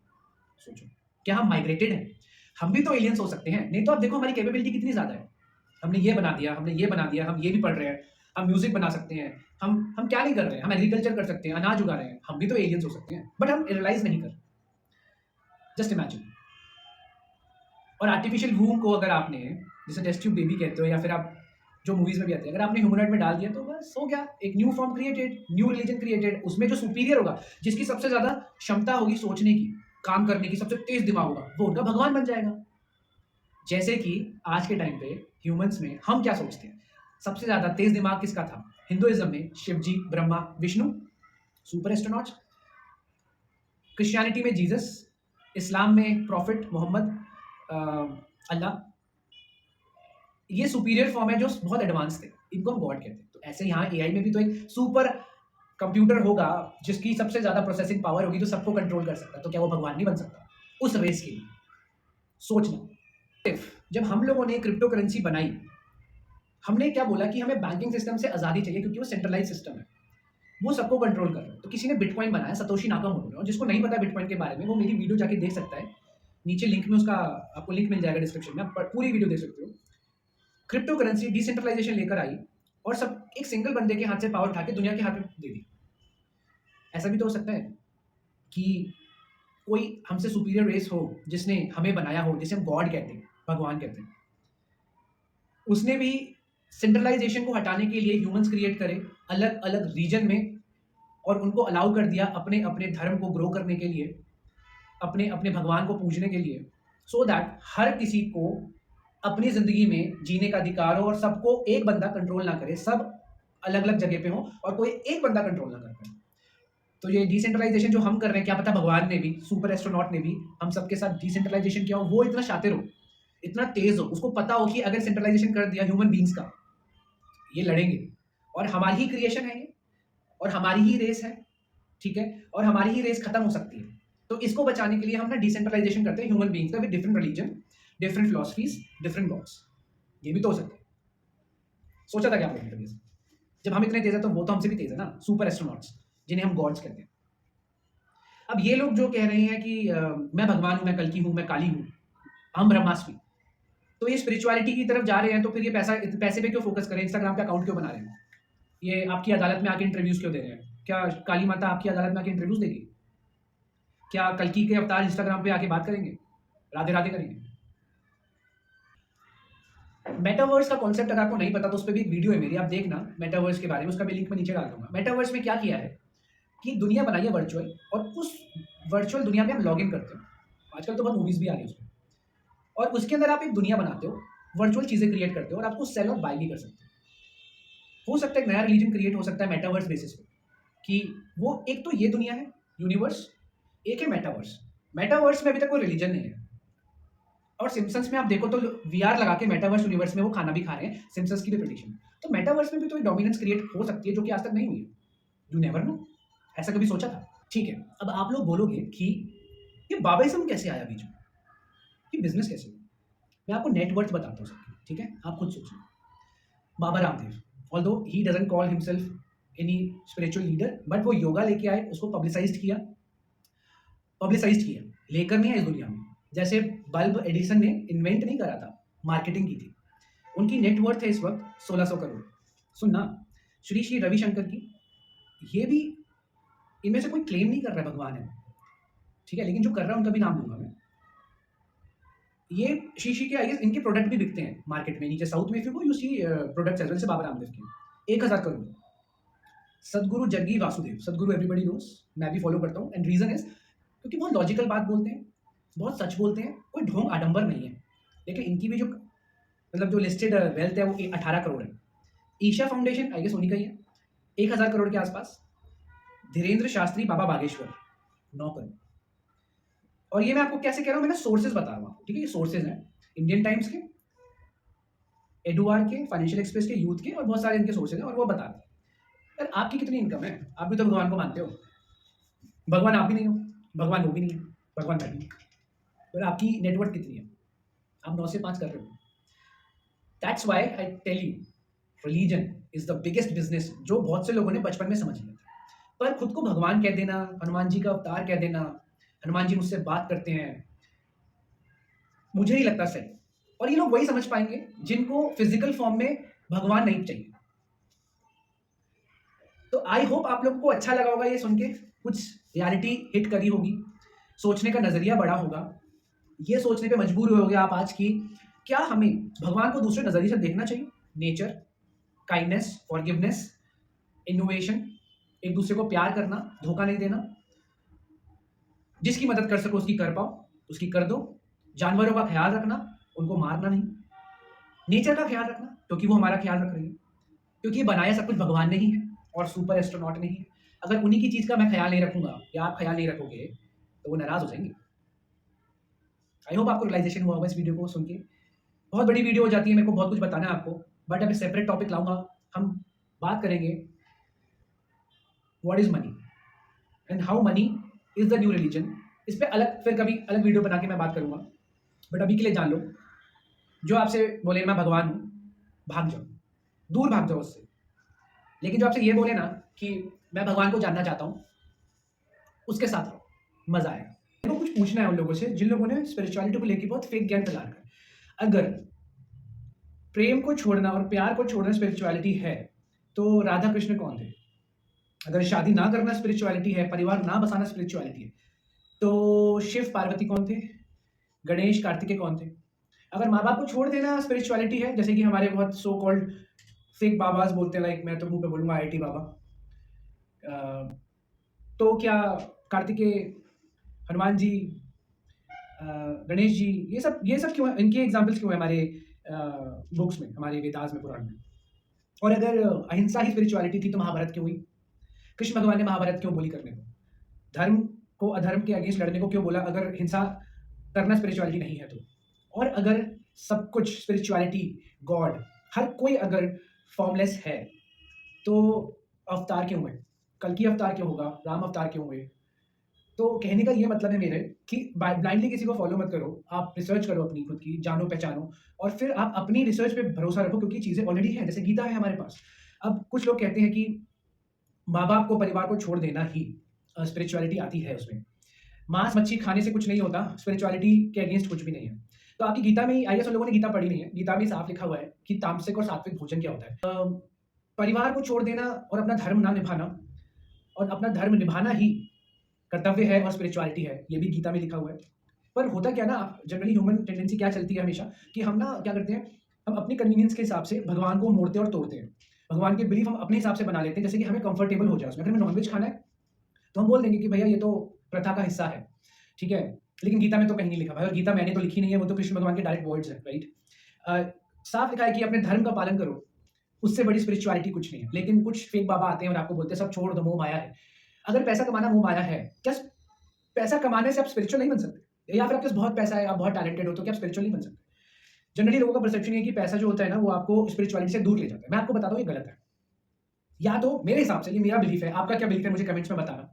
सोचो क्या हम माइग्रेटेड हैं? हम भी तो एलियंस हो सकते हैं। नहीं तो आप देखो हमारी कैपेबिलिटी कितनी ज्यादा है, हमने ये बना दिया, हमने ये बना दिया, हम ये भी पढ़ रहे हैं, हम म्यूजिक बना सकते हैं, हम क्या नहीं कर रहे हैं, हम एग्रीकल्चर कर सकते हैं, अनाज उगा रहे हैं, हम भी तो एलियंस हो सकते हैं, बट हम रियलाइज नहीं कर रहे। Just imagine. और आर्टिफिशियल वूम को अगर आपने, जैसे टेस्ट ट्यूब बेबी कहते हो या फिर आप जो मूवीज में भी आते हैं, अगर आपने ह्यूमनॉइड में डाल दिया तो बस हो गया, एक new form created, new religion created. उसमें जो सुपीरियर होगा, जिसकी सबसे ज्यादा क्षमता होगी सोचने की, काम करने की, सबसे तेज दिमाग होगा, वो उनका भगवान बन जाएगा। जैसे कि आज के टाइम पे ह्यूमंस में हम क्या सोचते हैं, सबसे ज्यादा तेज दिमाग किसका था? हिंदुइज्म में Shiv ji, Brahma, Vishnu, super astronauts. Christianity में जीसस, इस्लाम में प्रॉफिट मोहम्मद, अल्लाह। ये सुपीरियर फॉर्म है जो बहुत एडवांस थे, इनको हम गॉड कहते हैं। तो ऐसे यहाँ एआई में भी तो एक सुपर कंप्यूटर होगा जिसकी सबसे ज्यादा प्रोसेसिंग पावर होगी, जो सबको कंट्रोल कर सकता है, तो क्या वो भगवान नहीं बन सकता उस रेस के लिए? सोचना। जब हम लोगों ने क्रिप्टो करेंसी बनाई, हमने क्या बोला कि हमें बैंकिंग सिस्टम से आजादी चाहिए क्योंकि वो सेंट्रलाइज सिस्टम है, वो सबको कंट्रोल कर रहा है। तो किसी ने बिटकॉइन बनाया, सतोशी नाकामोटो ने। और जिसको नहीं पता बिटकॉइन के बारे में, वो मेरी वीडियो जाके देख सकता है, नीचे लिंक में उसका आपको लिंक मिल जाएगा डिस्क्रिप्शन में, आप पूरी वीडियो देख सकते हो। क्रिप्टो करेंसी डिसेंट्रलाइजेशन लेकर आई और सब एक सिंगल बंदे के हाथ से पावर उठा के दुनिया के हाथ में दे दी। ऐसा भी तो हो सकता है कि कोई हमसे सुपीरियर रेस हो जिसने हमें बनाया हो, जिसे हम गॉड कहते हैं, भगवान कहते हैं, उसने भी सेंट्रलाइजेशन को हटाने के लिए ह्यूमंस क्रिएट करे अलग अलग रीजन में, और उनको अलाउ कर दिया अपने अपने धर्म को ग्रो करने के लिए, अपने अपने भगवान को पूजने के लिए, सो दैट हर किसी को अपनी जिंदगी में जीने का अधिकार हो और सबको एक बंदा कंट्रोल ना करे, सब अलग अलग जगह पे हो और कोई एक बंदा कंट्रोल ना कर पाए। तो ये डिसेंट्रलाइजेशन जो हम कर रहे हैं, क्या पता भगवान ने भी, सुपर एस्ट्रोनॉट ने भी हम सबके साथ डिसेंट्रलाइजेशन किया हो, वो इतना शातिर हो, इतना तेज हो, उसको पता हो कि अगर सेंट्रलाइजेशन कर दिया ह्यूमन बींग्स का, ये लड़ेंगे और हमारी ही क्रिएशन है ये, और हमारी ही रेस है, ठीक है, और हमारी ही रेस खत्म हो सकती है। तो इसको बचाने के लिए हम ना डिसेंट्रलाइजेशन करते हैं ह्यूमन बींग्स का, with different religion, different philosophies, different God's. ये भी तो हो सकता है। सोचा था क्या आपने कभी? जब हम इतने तेज है तो वो तो हमसे भी तेज है ना, सुपर एस्ट्रोनॉट्स जिन्हें हम गॉड्स कहते हैं। अब ये लोग जो कह रहे हैं कि मैं भगवान हूं, मैं कल्कि हूं, मैं काली हूं, हम ब्रह्मास्मि, तो ये स्पिरिचुअलिटी की तरफ जा रहे हैं, तो फिर ये पैसे पे क्यों फोकस करें, इंस्टाग्राम पे अकाउंट क्यों बना रहे हैं, ये आपकी अदालत में आके इंटरव्यूज क्यों दे रहे हैं? क्या काली माता आपकी अदालत में आके इंटरव्यूज देगी? क्या कल्कि के अवतार इंस्टाग्राम पे आके बात करेंगे, राधे राधे करेंगे? मेटावर्स का कॉन्सेप्ट अगर आपको नहीं पता तो उस पर भी एक वीडियो है मेरी, आप देखना मेटावर्स के बारे में, उसका भी लिंक मैं नीचे डाल दूंगा। मेटावर्स में क्या किया है कि दुनिया बनाई है वर्चुअल, और उस वर्चुअल दुनिया में हम लॉग इन करते हैं। आजकल तो बहुत मूवीज भी आ रही है उसमें, और उसके अंदर आप एक दुनिया बनाते हो, वर्चुअल चीजें क्रिएट करते हो, और आपको सेल और बाय भी कर सकते हो सकता है एक नया रिलीजन क्रिएट हो सकता है मेटावर्स बेसिस पे, कि वो एक तो ये दुनिया है यूनिवर्स, एक है मेटावर्स। मेटावर्स में अभी तक कोई रिलीजन नहीं है, और सिम्पसन्स में आप देखो तो वीआर लगा के मेटावर्स यूनिवर्स में वो खाना भी खा रहे हैं, सिम्पसन्स की भी प्रेडिक्शन। तो मेटावर्स में भी तो एक डोमिनेंस क्रिएट हो सकती है जो कि आज तक नहीं हुई है। यू नेवर नो, ऐसा कभी सोचा था? ठीक है, अब आप लोग बोलोगे कि ये बाबाइज्म कैसे आया बीच में, ये बिजनेस कैसे हुआ? मैं आपको नेटवर्थ बताता हूँ सबकी, ठीक है, आप खुद सोचिए। Baba Ramdev, although he doesn't call himself any spiritual leader, but वो योगा लेके आए, उसको पब्लिसाइज किया, लेकर नहीं आए इस दुनिया में। जैसे बल्ब एडिसन ने इन्वेंट नहीं करा था, मार्केटिंग की थी। उनकी नेटवर्थ है इस वक्त 1600 करोड़। सुनना, श्री श्री रविशंकर की, ये भी इनमें से कोई क्लेम नहीं कर रहा है भगवान है, ठीक है, लेकिन जो कर रहा है उनका भी नाम लूंगा मैं। ये शीशी के आई गेस इनके प्रोडक्ट भी बिकते हैं मार्केट में, नीचे साउथ में फिर you see products as well से बाबा रामदेव के 1000 करोड़। सदगुरु जग्गी वासुदेव, सदगुरु एवरीबॉडी नोस, मैं भी फॉलो करता हूँ एंड रीजन इज क्योंकि बहुत लॉजिकल बात बोलते हैं, बहुत सच बोलते हैं, कोई ढोंग आडंबर नहीं है। लेकिन इनकी भी जो मतलब जो लिस्टेड वेल्थ है वो 18 करोड़ है। ईशा फाउंडेशन आई गेस उन्हीं का ही है, 1000 करोड़ के आसपास। धीरेन्द्र शास्त्री बाबा बागेश्वर 9 करोड़। और ये मैं आपको कैसे कह रहा हूँ, मैंने सोर्सेज बता रहा हूँ आपको, ठीक है। ये सोर्सेज हैं इंडियन टाइम्स के, एडुआर के, फाइनेंशियल एक्सप्रेस के, यूथ के, और बहुत सारे इनके सोर्सेज हैं और वो बताते हैं यार आपकी कितनी इनकम है। आप भी तो भगवान को मानते हो, भगवान आप भी नहीं हो, भगवान वो भी नहीं है, भगवान मैं भी नहीं। और आपकी नेटवर्थ कितनी है, आप 9 से 5 कर रहे हो। That's why I tell you religion is the biggest business, जो बहुत से लोगों ने बचपन में समझ लिया था। पर खुद को भगवान कह देना, हनुमान जी का अवतार कह देना, हनुमान जी मुझसे बात करते हैं, मुझे नहीं लगता सही। और ये लोग वही समझ पाएंगे जिनको फिजिकल फॉर्म में भगवान नहीं चाहिए। तो आई होप आप लोगों को अच्छा लगा होगा ये सुन के, कुछ रियलिटी हिट करी होगी, सोचने का नजरिया बड़ा होगा, ये सोचने पे मजबूर हुए होगे आप आज की क्या हमें भगवान को दूसरे नजरिए से देखना चाहिए। नेचर, काइंडनेस, फॉरगिवनेस, इनोवेशन, एक दूसरे को प्यार करना, धोखा नहीं देना, जिसकी मदद कर सको उसकी कर पाओ, उसकी कर दो। जानवरों का ख्याल रखना, उनको मारना नहीं। नेचर का ख्याल रखना क्योंकि वो हमारा ख्याल रख रही है, क्योंकि ये बनाया सब कुछ भगवान ने ही है और सुपर एस्ट्रोनॉट ने ही है। अगर उन्हीं की चीज का मैं ख्याल नहीं रखूंगा या आप ख्याल नहीं रखोगे तो वो नाराज हो जाएंगे। आई होप आपको रियलाइजेशन हुआ होगा इस वीडियो को सुन के। बहुत बड़ी वीडियो हो जाती है, मेरे को बहुत कुछ बताना है आपको, बट अभी सेपरेट टॉपिक लाऊंगा। हम बात करेंगे what is money and how many is the new religion. इस पे अलग फिर कभी अलग वीडियो बना के मैं बात करूंगा, बट अभी के लिए जान लो, जो आपसे बोले मैं भगवान हूँ, भाग जाओ, दूर भाग जाओ उससे। लेकिन जो आपसे ये बोले ना कि मैं भगवान को जानना चाहता हूँ, उसके साथ रहो, मजा आएगा। मेरे को कुछ पूछना है उन लोगों से जिन लोगों ने स्पिरिचुअलिटी को लेकर बहुत फेक ज्ञान फैला रखा है। अगर प्रेम को छोड़ना और प्यार को छोड़ना स्पिरिचुअलिटी है तो राधा कृष्ण कौन थे? अगर शादी ना करना स्पिरिचुअलिटी है, परिवार ना बसाना स्पिरिचुअलिटी है, तो शिव पार्वती कौन थे? गणेश कार्तिकेय कौन थे? अगर माँ बाप को छोड़ देना स्पिरिचुअलिटी है, जैसे कि हमारे बहुत सो कॉल्ड फेक बाबाज बोलते हैं, लाइक मैं तो मुंह पे बोलूंगा आईटी बाबा, तो क्या कार्तिकेय, हनुमान जी, गणेश जी, ये सब क्यों, इनके एग्जाम्पल्स क्यों है हमारे बुक्स में, हमारे वेदास में, पुराण में? और अगर अहिंसा ही स्पिरिचुअलिटी थी तो महाभारत क्यों हुई? कृष्ण भगवान ने महाभारत क्यों बोली करने को? धर्म को अधर्म के अगेंस्ट लड़ने को क्यों बोला अगर हिंसा करना स्पिरिचुअलिटी नहीं है तो? और अगर सब कुछ स्पिरिचुअलिटी, गॉड, हर कोई अगर फॉर्मलेस है तो अवतार क्यों हुए? कल की अवतार क्यों होगा? राम अवतार क्यों हुए? तो कहने का ये मतलब है मेरे कि ब्लाइंडली किसी को फॉलो मत करो, आप रिसर्च करो अपनी खुद की, जानो पहचानो, और फिर आप अपनी रिसर्च पे भरोसा रखो, क्योंकि चीज़ें ऑलरेडी हैं, जैसे गीता है हमारे पास। अब कुछ लोग कहते हैं कि माँ बाप को, परिवार को छोड़ देना ही स्पिरिचुअलिटी आती है उसमें, मांस मच्छी खाने से कुछ नहीं होता, स्पिरिचुअलिटी के अगेंस्ट कुछ भी नहीं है। तो आपकी गीता में, आई गेस उन लोगों ने गीता पढ़ी नहीं है, गीता में साफ लिखा हुआ है कि तामसिक और सात्विक भोजन क्या होता है। परिवार को छोड़ देना और अपना धर्म ना निभाना, और अपना धर्म निभाना ही कर्तव्य है और स्पिरिचुअलिटी है, ये भी गीता में लिखा हुआ है। पर होता क्या ना, जनरली ह्यूमन टेंडेंसी क्या चलती है हमेशा कि हम ना क्या करते हैं, हम अपनी कन्वीनियंस के हिसाब से भगवान को मोड़ते और तोड़ते हैं। भगवान के बिलीफ हम अपने हिसाब से बना लेते हैं, जैसे कि हमें कंफर्टेबल हो जाए उसमें। अगर हमें नॉनवेज खाना है तो हम बोल देंगे कि भैया ये तो प्रथा का हिस्सा है, ठीक है, लेकिन गीता में तो कहीं नहीं लिखा भाई, और गीता मैंने तो लिखी नहीं है, वो तो कृष्ण भगवान के डायरेक्ट वर्ड्स है, राइट। साफ लिखा है कि अपने धर्म का पालन करो, उससे बड़ी स्पिरिचुअलिटी कुछ नहीं है। लेकिन कुछ फेक बाबा आते हैं और आपको बोलते हैं सब छोड़ दो, मोह माया है। अगर पैसा कमाना मोह माया है, क्या पैसा कमाने से आप स्पिरिचुअल नहीं बन सकते? या फिर आपके पास बहुत पैसा है, आप बहुत टैलेंटेड हो, तो क्या आप स्पिरिचुअल नहीं बन सकते? जनरली लोगों का परसेप्शन है कि पैसा जो होता है ना वो आपको स्पिरिचुअलिटी से दूर ले जाता है। मैं आपको बताता हूँ ये गलत है। या तो मेरे हिसाब से, ये मेरा बिलीफ है, आपका क्या बिलीफ है मुझे कमेंट्स में बताना।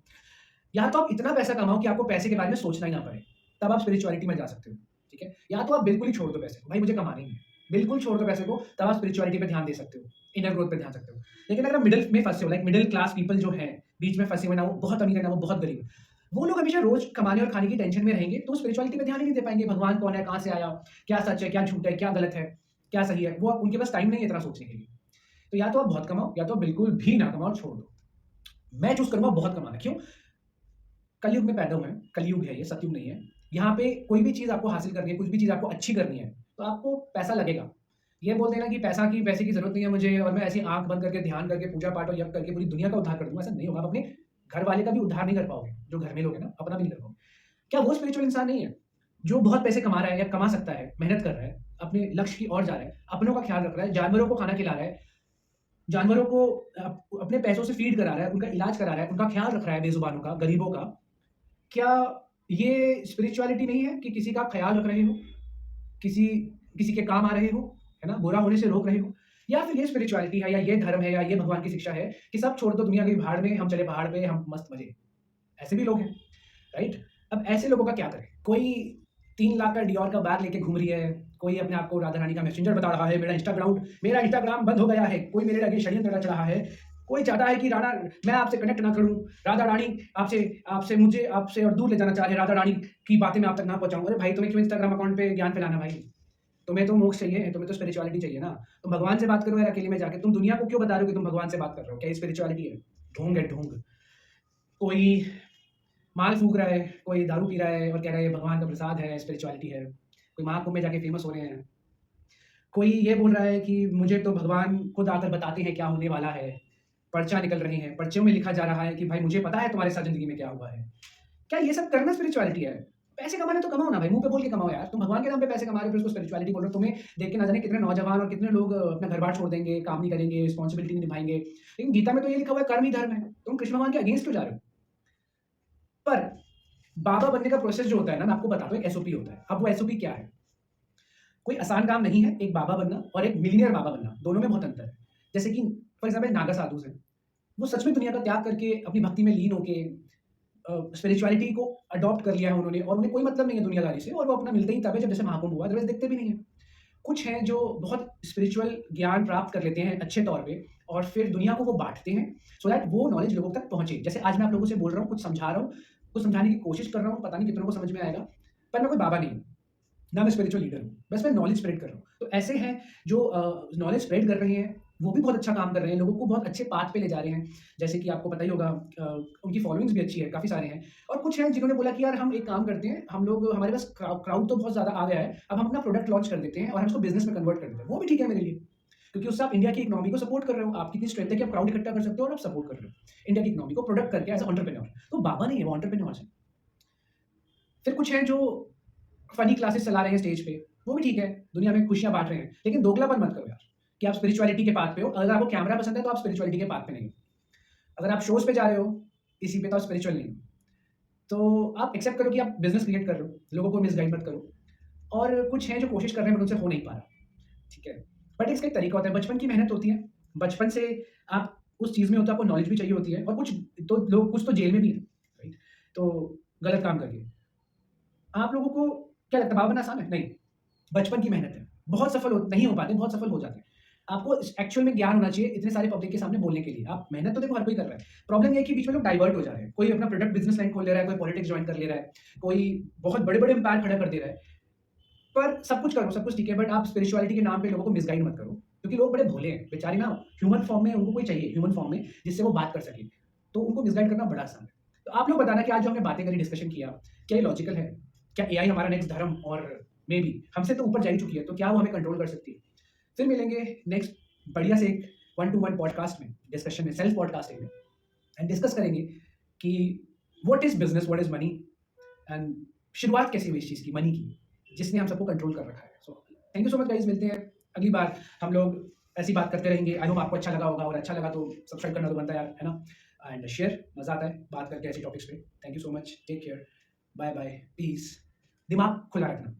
या तो आप इतना पैसा कमाओ कि आपको पैसे के बारे में सोचना ही ना पड़े, तब आप स्पिरिचुअलिटी में जा सकते हो, ठीक है। या तो आप बिल्कुल ही छोड़ दो पैसे को, भाई मुझे कमाने ही है, बिल्कुल छोड़ दो पैसे को, तब आप स्पिरिचुअलिटी पे ध्यान दे सकते हो, इनर ग्रोथ पे ध्यान सकते हो। लेकिन अगर आप मिडिल में फंसे हो, लाइक मिडिल क्लास पीपल जो है, बीच में फंसे हुए, ना वो बहुत अमीर है ना वो बहुत गरीब, वो लोग हमेशा रोज कमाने और खाने की टेंशन में रहेंगे, तो स्पिरिचुअलिटी पे ध्यान ही नहीं दे पाएंगे। भगवान कौन है, कहाँ से आया, क्या सच है, क्या झूठ है, क्या गलत है, क्या सही है, वो उनके पास टाइम नहीं है इतना सोचने के लिए। तो या तो आप बहुत कमाओ, या तो बिल्कुल भी ना कमाओ और छोड़ दो। मैं चूज करूंगा बहुत कमाना। क्यों? कलयुग में पैदा हुए हैं, कलयुग है ये, सतयुग नहीं है। यहाँ पे कोई भी चीज़ आपको हासिल करनी है, कुछ भी चीज़ आपको अच्छी करनी है, तो आपको पैसा लगेगा। ये बोल देना कि पैसे की ज़रूरत नहीं है मुझे और मैं ऐसी आँख बंद करके ध्यान करके पूजा पाठ और यज्ञ करके पूरी दुनिया का उद्धार कर दूँगा, ऐसा नहीं होगा। आप अपने घर वाले का भी उद्धार नहीं कर पाओगे, जो घर में लोग हैं ना, अपना भी नहीं कर पाओगे। क्या वो स्पिरिचुअल इंसान नहीं है, जो बहुत पैसे कमा रहा है या कमा सकता है, मेहनत कर रहा है, अपने लक्ष्य की ओर जा रहा है, अपनों का ख्याल रख रहा है, जानवरों को खाना खिला रहा है, जानवरों को अपने पैसों से फीड करा रहा है, उनका इलाज करा रहा है, उनका ख्याल रख रहा है बेज़ुबानों का, गरीबों का। क्या ये स्पिरिचुअलिटी नहीं है कि किसी का ख्याल रख रहे हो, किसी किसी के काम आ रहे हो, है ना? बुरा होने से रोक रहे हो? या फिर ये स्पिरिचुअलिटी है या ये धर्म है या ये भगवान की शिक्षा है कि सब छोड़ दो दुनिया की भाड़ में, हम चले पहाड़ पे, हम मस्त मज़े। ऐसे भी लोग हैं, राइट? अब ऐसे लोगों का क्या करें? कोई 3 लाख का डियोर का बैग लेके घूम रही है, कोई अपने आप को राधा रानी का मैसेंजर बता रहा है, मेरा इंस्टाग्राम बंद हो गया है, कोई मेरे आगे षड्यंत्र रच रहा है, कोई चाहता है कि राधा मैं आपसे कनेक्ट ना करूँ, राधा रानी मुझे आपसे और दूर ले जाना चाह रहे, राधा रानी की बातें मैं आप तक ना पहुँचाऊँ। अरे भाई, तुम्हें क्यों इंस्टाग्राम अकाउंट पे ज्ञान फैलाना भाई? तुम्हें तो मोक्ष चाहिए, तुम्हें तो स्पिरिचुअलिटी चाहिए ना। तुम भगवान से बात करो यार अकेले में जाके, तुम दुनिया को क्यों बता रहे हो कि तुम भगवान से बात कर रहे हो? क्या ये स्पिरिचुअलिटी है? ढोंग है ढोंग। कोई माल फूँक रहा है, कोई दारू पी रहा है और कह रहा है ये भगवान का प्रसाद है, स्पिरिचुअलिटी है। कोई महाकुंभ में जाके फेमस हो रहे हैं। कोई ये बोल रहा है कि मुझे तो भगवान खुद आकर बताते हैं क्या होने वाला है। पर्चा निकल रही हैं, पर्चों में लिखा जा रहा है कि भाई मुझे पता है तुम्हारे साथ ज़िंदगी में क्या हुआ है। क्या ये सब करना स्पिरिचुअलिटी है? पैसे कमाने तो कमाओ ना भाई, मुँह पे बोल के कमाओ यार। तुम भगवान के नाम पे पैसे कमा रहे हो, फिर उसको स्पिरिचुअलिटी बोल रहे हो। तुम्हें देख के ना जाने कितने नौजवान और कितने लोग अपना घर-बार छोड़ देंगे, काम नहीं करेंगे, रिस्पॉन्सिबिलिटी नहीं निभाएँगे। लेकिन गीता में तो ये लिखा हुआ है कर्म ही धर्म है। तुम कृष्ण भगवान के अगेंस्ट क्यों जा रहे हो? पर बाबा बनने का प्रोसेस जो होता है ना, मैं आपको बताता हूँ, एक एसओपी होता है। अब वो एसओपी क्या है? कोई आसान काम नहीं है एक बाबा बनना और एक मिलियनेयर बाबा बनना, दोनों में बहुत अंतर है। जैसे कि फॉर एग्ज़ाम्पल नागा साधुज़ हैं, वो सच में दुनिया का त्याग करके अपनी भक्ति में लीन होके स्पिरिचुअलिटी को अडॉप्ट कर लिया है उन्होंने और उन्हें कोई मतलब नहीं है दुनियादारी से और वो अपना मिलते ही तब है जब जैसे महाकुंभ हुआ, अदरवाइज़ दिखते भी नहीं है। कुछ हैं जो बहुत स्पिरिचुअल ज्ञान प्राप्त कर लेते हैं अच्छे तौर पे और फिर दुनिया को वो बाँटते हैं सो दैट वो नॉलेज लोगों तक पहुँचे। जैसे आज मैं आप लोगों से बोल रहा हूँ, कुछ समझा रहा हूँ, कुछ समझाने की कोशिश कर रहा हूँ, पता नहीं कितनों को समझ में आएगा, पर मैं कोई बाबा नहीं हूँ, ना मैं स्पिरिचुअल लीडर हूँ, बस मैं नॉलेज स्प्रेड कर रहा हूँ। तो ऐसे हैं जो नॉलेज स्प्रेड कर रहे हैं, वो भी बहुत अच्छा काम कर रहे हैं, लोगों को बहुत अच्छे पाथ पे ले जा रहे हैं। जैसे कि आपको पता ही होगा उनकी फॉलोइंग्स भी अच्छी है, काफ़ी सारे हैं। और कुछ हैं जिन्होंने बोला कि यार हम एक काम करते हैं, हम लोग हमारे पास क्राउड तो बहुत ज़्यादा आ गया है, अब हम अपना प्रोडक्ट लॉन्च कर देते हैं और हम इसको बिज़नेस में कन्वर्ट कर देते हैं। वो भी ठीक है मेरे लिए, क्योंकि उससे आप इंडिया की इकोनॉमी को सपोर्ट कर रहे हो, आपकी इतनी स्ट्रेंथ है कि आप क्राउड इकट्ठा कर सकते हो और आप सपोर्ट कर रहे हो इंडिया की इकोनॉमी को प्रोडक्ट करके एज़ अ एंटरप्रेन्योर। तो बाबा नहीं है, वो एंटरप्रेन्योर्स हैं। फिर कुछ हैं जो फनी क्लासेस चला रहे हैं स्टेज पे, वो भी ठीक है, दुनिया में खुशियाँ बाँट रहे हैं। लेकिन दोगलापन मत करो यार, कि आप स्पिरिचुअलिटी के पाथ पे हो। अगर आपको कैमरा पसंद है तो आप स्पिरिचुअलिटी के पाथ पे नहीं हो। अगर आप शोज़ पे जा रहे हो, किसी पे, तो आप स्पिरिचुअल नहीं हो। तो आप एक्सेप्ट करो कि आप बिज़नेस क्रिएट कर रहे हो, लोगों को मिसगाइड मत करो। और कुछ हैं जो कोशिश कर रहे हैं बट उनसे हो नहीं पा रहा, ठीक है। बट इसका एक तरीका होता है, बचपन की मेहनत होती है, बचपन से आप उस चीज़ में होते हो, आपको नॉलेज भी चाहिए होती है और कुछ तो जेल में भी हैं, राइट? तो गलत काम करके। आप लोगों को क्या लगता है बाबा बनना आसान है? नहीं, बचपन की मेहनत है। बहुत सफल नहीं हो पाते, बहुत सफल हो जाते हैं। आपको एक्चुअल में ज्ञान होना चाहिए इतने सारे पब्लिक के सामने बोलने के लिए। आप मेहनत तो देखो हर कोई कर रहा है। प्रॉब्लम ये है कि बीच में लोग डाइवर्ट हो जा रहे हैं। कोई अपना प्रोडक्ट बिज़नेस लाइन खोल ले रहा है, कोई पॉलिटिक्स जॉइन कर ले रहा है, कोई बहुत बड़े-बड़े एम्पायर खड़ा कर दे रहा है। पर सब कुछ करो, सब कुछ ठीक है, बट आप स्पिरिचुअलिटी के नाम पे लोगों को मिसगाइड मत करो, क्योंकि लोग बड़े भोले हैं। बेचारे ना ह्यूमन फॉर्म में उनको कोई चाहिए, ह्यूमन फॉर्म में जिससे वो बात कर सके। तो उनको मिसगाइड करना बड़ा आसान है। तो आप लोग बताना कि आज जो हमने बातें करी, डिस्कशन किया, क्या ये लॉजिकल है? क्या एआई हमारा नेक्स्ट धर्म और मे बी हमसे तो ऊपर जा ही चुकी है, तो क्या वो हमें कंट्रोल कर सकती है? फिर मिलेंगे नेक्स्ट बढ़िया से एक 1 to 1 पॉडकास्ट में, डिस्कशन में, सेल्फ पॉडकास्टिंग में, एंड डिस्कस करेंगे कि what is business, what is money and शुरुआत कैसे हुई इस चीज़ की, मनी की, जिसने हम सबको कंट्रोल कर रखा है। So thank you so much guys, मिलते हैं अगली बार। हम लोग ऐसी बात करते रहेंगे। आई होप आपको अच्छा लगा होगा, और अच्छा लगा तो सब्सक्राइब करना तो बनता है यार, है ना? एंड शेयर, मज़ा आता है बात करके ऐसे टॉपिक्स पे। Thank you so much, take care, bye bye, peace. दिमाग खुला रखना।